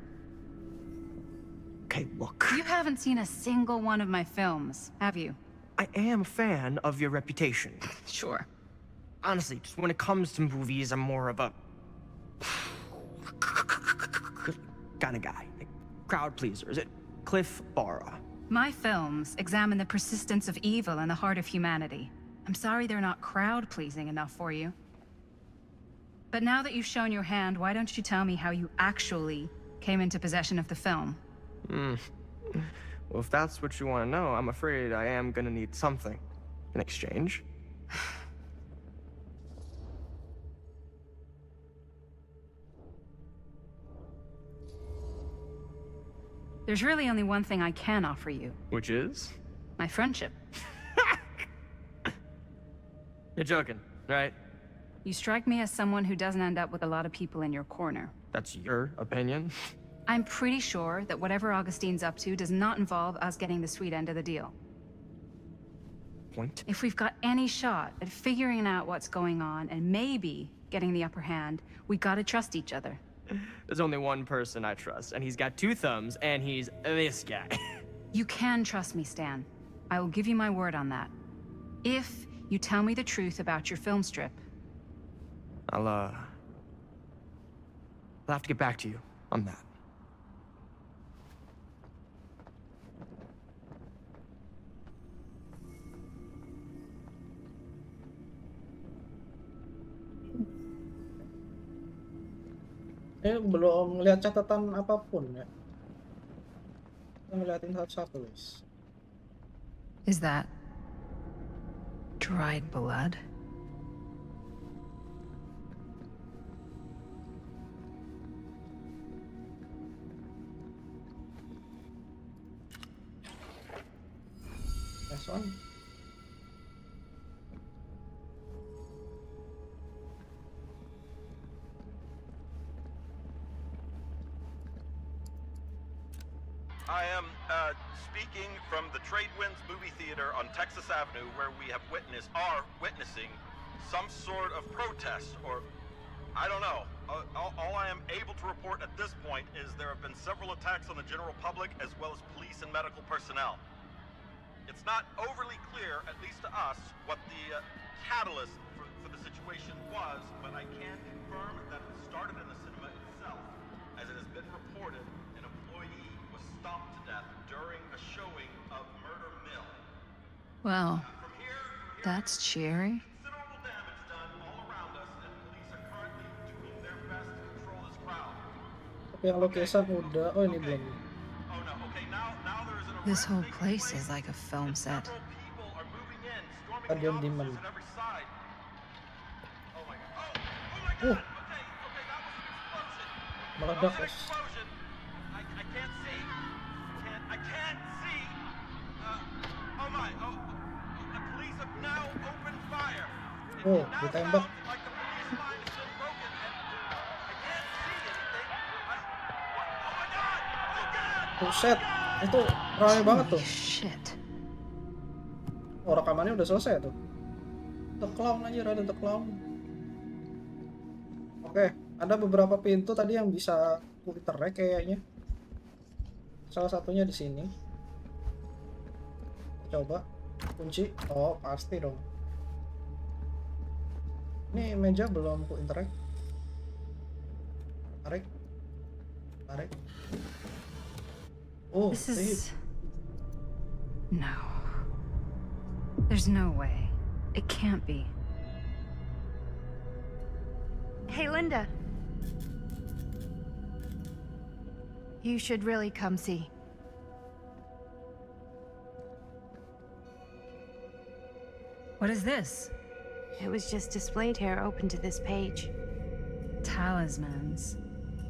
Okay, look.
You haven't seen a single one of my films, have you?
I am a fan of your reputation.
Sure.
Honestly, just when it comes to movies, I'm more of a kind of guy. Like, crowd pleaser. Is it Cliff Barra?
My films examine the persistence of evil in the heart of humanity. I'm sorry they're not crowd-pleasing enough for you. But now that you've shown your hand, why don't you tell me how you actually came into possession of the film?
Well, if that's what you want to know, I'm afraid I am gonna need something in exchange.
There's really only one thing I can offer you.
Which is?
My friendship.
You're joking, right?
You strike me as someone who doesn't end up with a lot of people in your corner.
That's your opinion?
I'm pretty sure that whatever Augustine's up to does not involve us getting the sweet end of the deal.
Point?
If we've got any shot at figuring out what's going on and maybe getting the upper hand, we gotta trust each other.
There's only one person I trust, and he's got 2 thumbs, and he's this guy.
You can trust me, Stan. I will give you my word on that. If you tell me the truth about your film strip.
I'll have to get back to you on that.
Ini belum lihat catatan apapun ya. Kita ngeliatin satu-satu, guys.
Is that dried blood?
Next one.
I am speaking from the Tradewinds movie theater on Texas Avenue, where we are witnessing some sort of protest, or I don't know. All I am able to report at this point is there have been several attacks on the general public as well as police and medical personnel. It's not overly clear, at least to us, what the catalyst for the situation was, but I can confirm that it started in the cinema itself, as it has been reported an employee was stomped to death during a showing of Murder Mill.
Well, that's cheery.
Considerable damage done all around us, and police are currently doing their best to control this crowd.
Tapi yang location udah, oh ini belum.
Oh no, okay, now there is an
This whole place is like a film set.
people are moving in, storming
Stadion
the
Demon.
offices at every side. Oh my god. Oh my god. Okay, that was an explosion.
Meledak,
That was an
guys.
explosion. I can't see. I can't see. Oh my. Oh, the police have now opened fire.
Oh,
Now
ditembak.
sounds like the police line is still broken, and I can't see anything. Oh my god. Oh god.
Buset, itu ramai banget tuh.
Shit.
Oh, rekamannya udah selesai tuh. The Clown aja, ada The Clown. Oke, ada beberapa pintu tadi yang bisa puter kayaknya. Salah satunya di sini. Coba kunci. Oh, pasti dong. Ini meja belum ku interact. Tarik. Oh,
This is... No. There's no way. It can't be.
Hey, Linda. You should really come see.
What is this?
It was just displayed here, open to this page.
Talismans.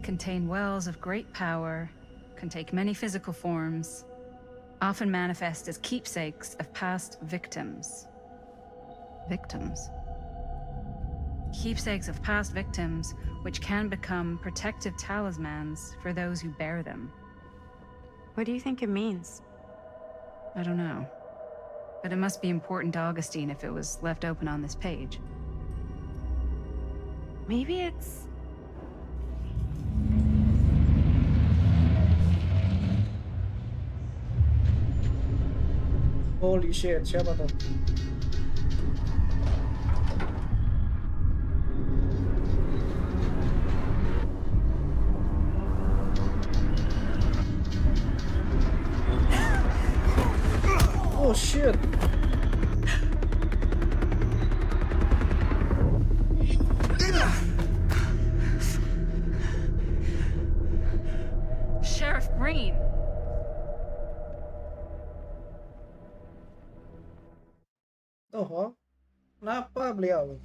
Contain wells of great power, can take many physical forms, often manifest as keepsakes of past victims. Victims? Keepsakes of past victims, which can become protective talismans for those who bear them.
What do you think it means?
I don't know. But it must be important to Augustine if it was left open on this page.
Maybe it's...
Holy shit, siapa tuh? Oh shit.
Sheriff Green.
Oh, kenapa beliau?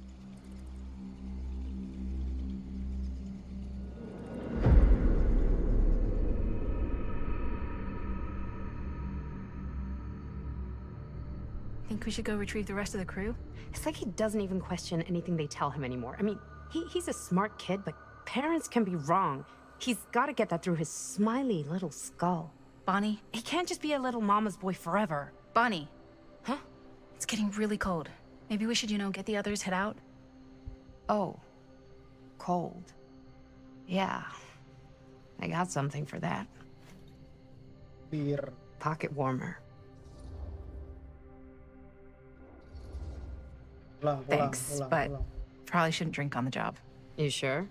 Think we should go retrieve the rest of the crew?
It's like he doesn't even question anything they tell him anymore. I mean, he's a smart kid, but parents can be wrong. He's got to get that through his smiley little skull.
Bonnie?
He can't just be a little mama's boy forever.
Bonnie.
Huh?
It's getting really cold. Maybe we should, get the others, head out?
Oh. Cold. Yeah. I got something for that.
Beer.
Pocket warmer.
Thanks, but probably shouldn't drink on the job.
You sure?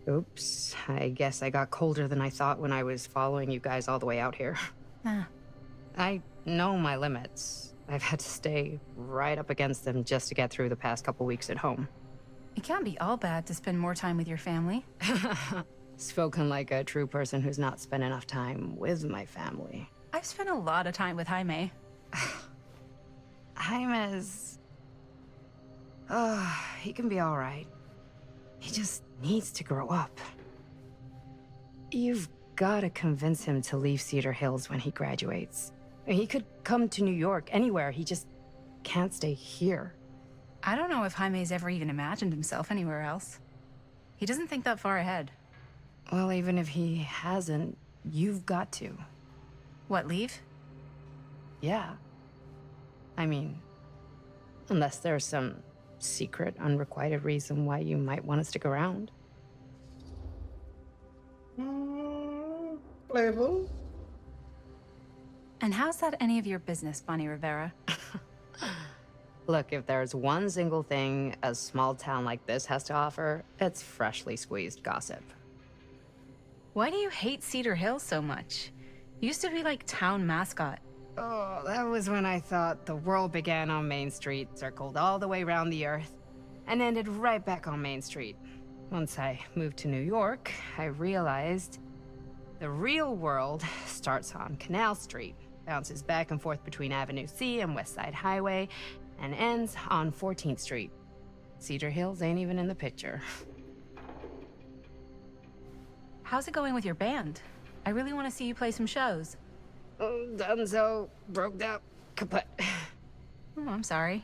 Oops, I guess I got colder than I thought when I was following you guys all the way out here. I know my limits. I've had to stay right up against them just to get through the past couple weeks at home.
It can't be all bad to spend more time with your family.
Spoken like a true person who's not spent enough time with my family.
I've spent a lot of time with Jaime.
Jaime's... he can be all right. He just needs to grow up. You've got to convince him to leave Cedar Hills when he graduates. He could come to New York, anywhere. He just can't stay here.
I don't know if Jaime's ever even imagined himself anywhere else. He doesn't think that far ahead.
Well, even if he hasn't, you've got to.
What, leave?
Yeah. I mean, unless there's some secret, unrequited reason why you might want to stick around.
Playful.
And how's that any of your business, Bonnie Rivera?
Look, if there's one single thing a small town like this has to offer, it's freshly squeezed gossip.
Why do you hate Cedar Hills so much? You used to be like town mascot.
Oh, that was when I thought the world began on Main Street, circled all the way around the earth, and ended right back on Main Street. Once I moved to New York, I realized the real world starts on Canal Street, bounces back and forth between Avenue C and West Side Highway, and ends on 14th Street. Cedar Hills ain't even in the picture.
How's it going with your band? I really want to see you play some shows.
Oh, done so. Broke up. Kaput.
Oh, I'm sorry.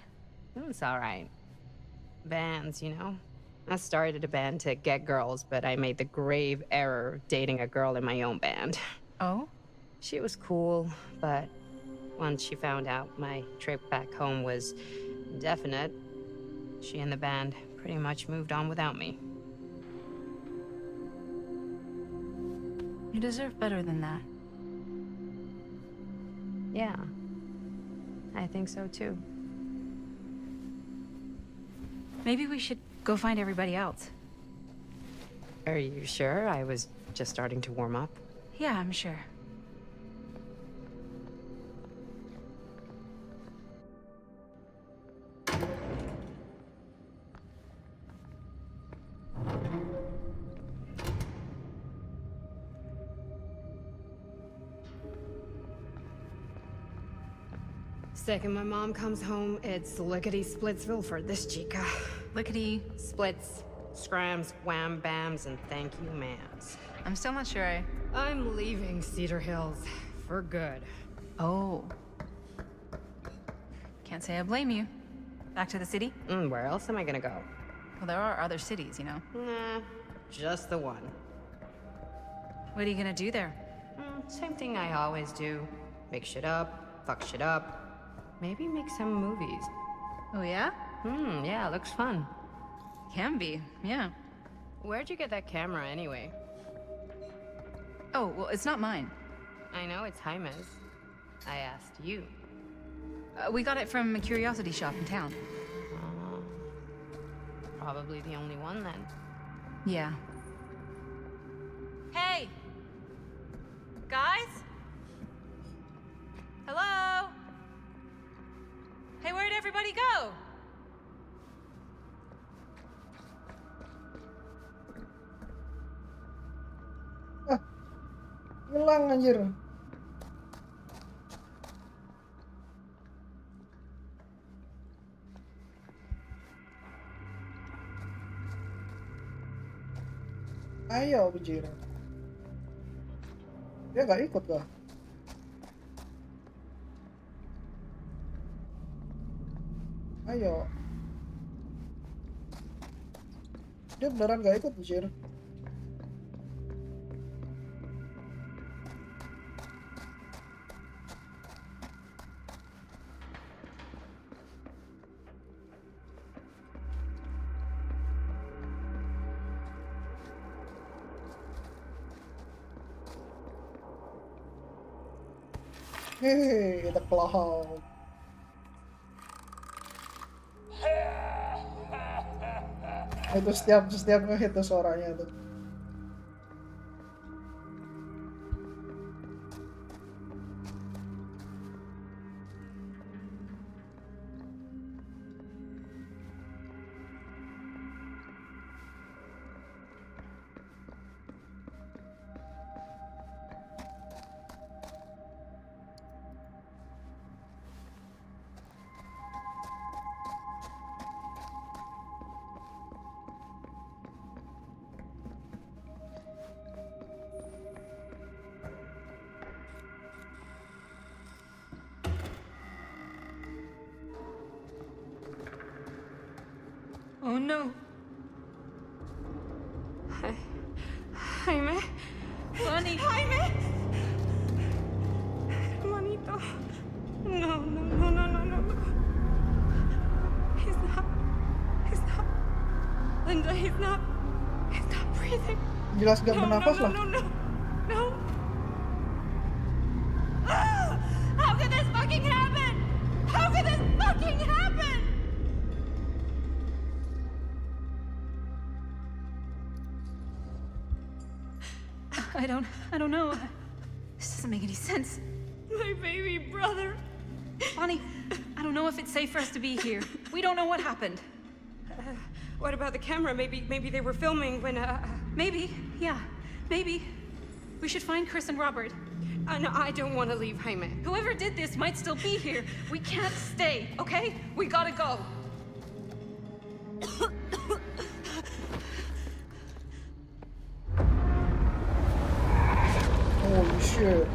It's all right. Bands, you know? I started a band to get girls, but I made the grave error of dating a girl in my own band.
Oh?
She was cool, but once she found out my trip back home was definite, she and the band pretty much moved on without me.
You deserve better than that.
Yeah, I think so too.
Maybe we should go find everybody else.
Are you sure? I was just starting to warm up.
Yeah, I'm sure.
Second my mom comes home, it's lickety-splitsville for this chica.
Lickety...
Splits, scrams, wham bams, and thank you ma'ams.
I'm still not sure
I'm leaving Cedar Hills for good.
Oh. Can't say I blame you. Back to the city?
Where else am I gonna go?
Well, there are other cities, you know.
Nah, just the one.
What are you gonna do there?
Same thing I always do. Make shit up, fuck shit up. Maybe make some movies.
Oh, yeah?
Yeah, looks fun.
Can be, yeah.
Where'd you get that camera anyway?
Oh, well, it's not mine.
I know it's Jaime's. I asked you.
We got it from a curiosity shop in town.
Probably the only one then.
Yeah.
Hey! Guys? Hello? Hey, where'd everybody go?
Hilang anjir. Ayo, Bujir. Dia gak ikut kah? Ayo. Dia beneran gak ikut, Bujir. Hey, the clown. Itu setiap ngehit tuh suaranya tuh.
Oh no.
Jaime.
Bunny.
Jaime. Manito. No. He's not. Linda, he's not breathing.
Jelas gak bernafas lah.
No. Ah! How could this fucking happen? How could this fucking happen?
I don't know. This doesn't make any sense.
My baby brother.
Bonnie, I don't know if it's safe for us to be here. We don't know what happened.
What about the camera? Maybe they were filming when,
Maybe, yeah, maybe. We should find Chris and Robert.
No, I don't want to leave Jaime.
Whoever did this might still be here. We can't stay, okay? We gotta go.
Holy shit.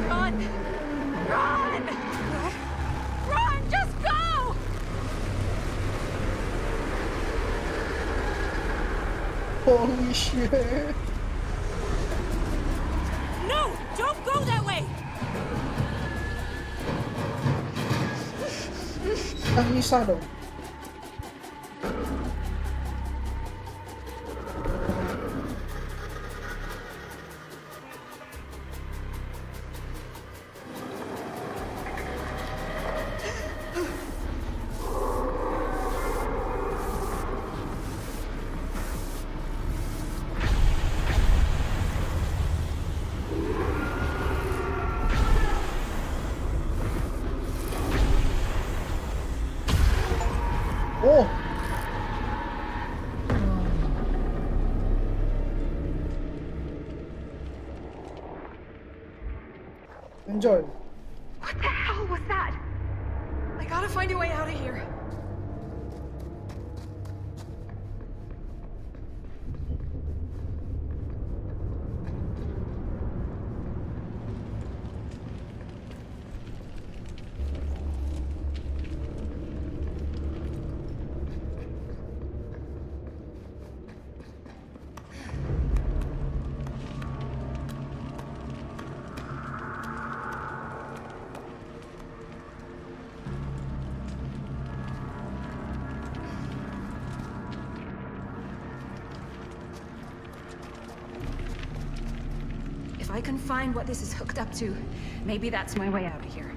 Run! Just go!
Holy shit.
No! Don't go that way!
Bisa dong. Oh. Enjoy.
What the hell was that? I gotta find a way out of here. If I can find what this is hooked up to, maybe that's my way out of here.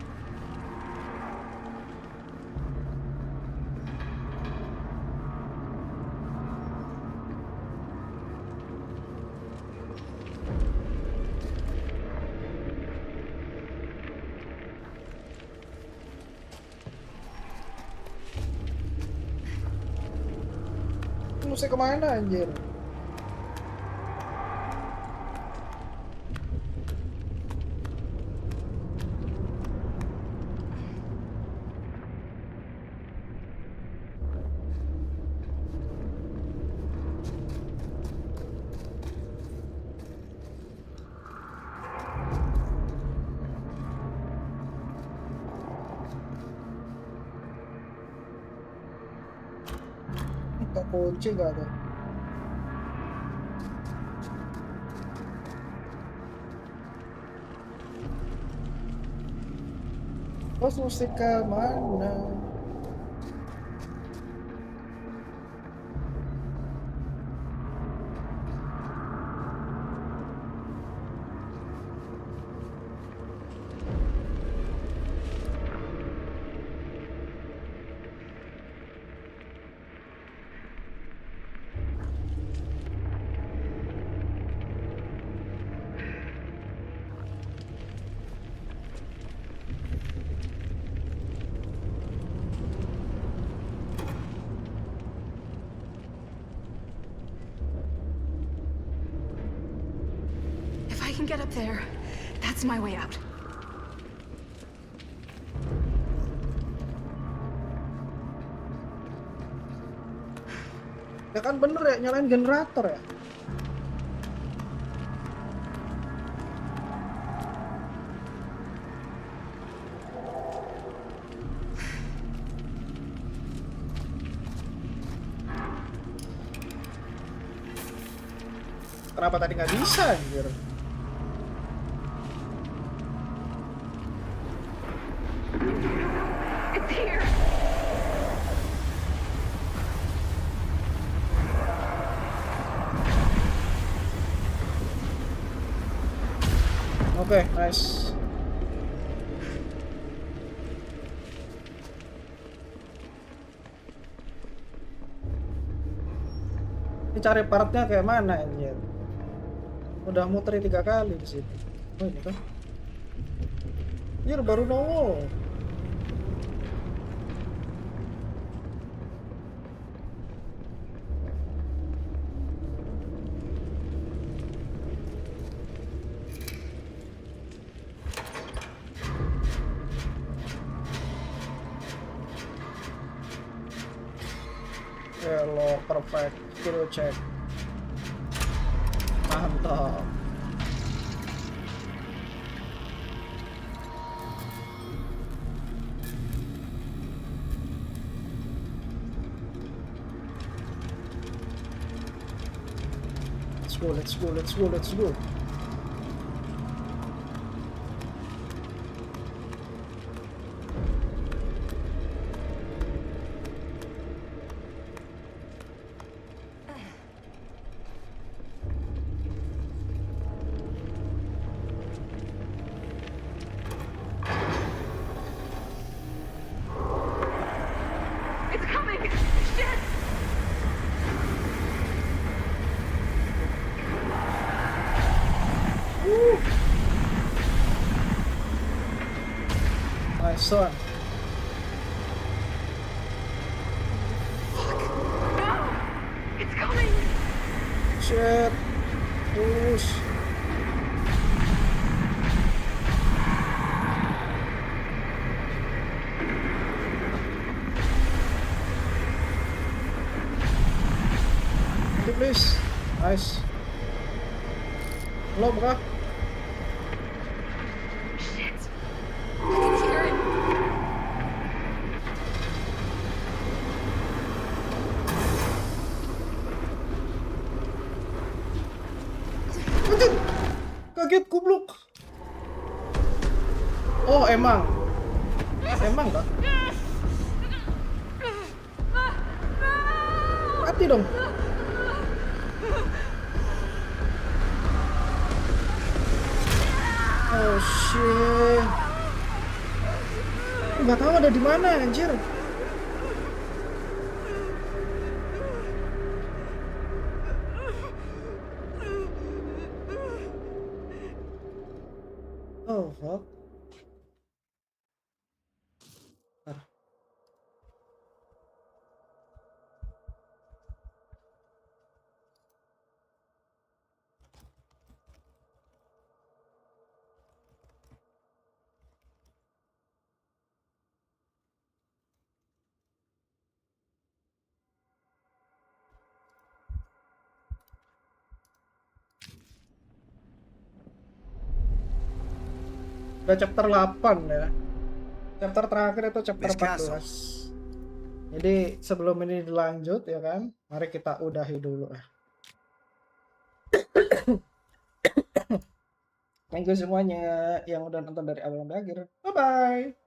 Mesti kemana anjir? Kunci gak ada. Terus mesti ke mana?
If I can get up there, that's my way out.
Ya kan bener ya, nyalain generator ya. Kenapa tadi nggak bisa anjir?
It's here.
Oke, nice. Ini cari partnya kayak mana anjir? Udah muter 3 kali di situ. Oh ini kan? Anjir baru nongol. Hello, perfect. Skill check. Mantap. Let's go.
It's coming! Shit!
Woo! Nice one.
No! It's coming!
Shit. Push. Please. Nice. Belum kah?
Shit! I can hear it!
Anjir! Kaget goblok. Oh, emang. Emang kah? Mati dong. Oh shit. Nggak tahu ada di mana anjir. Oh fuck. Udah chapter 8 ya. Chapter terakhir itu chapter 14. Jadi sebelum ini dilanjut ya kan, mari kita udahi dulu ya. Thank you semuanya yang udah nonton dari awal sampai akhir. Bye bye.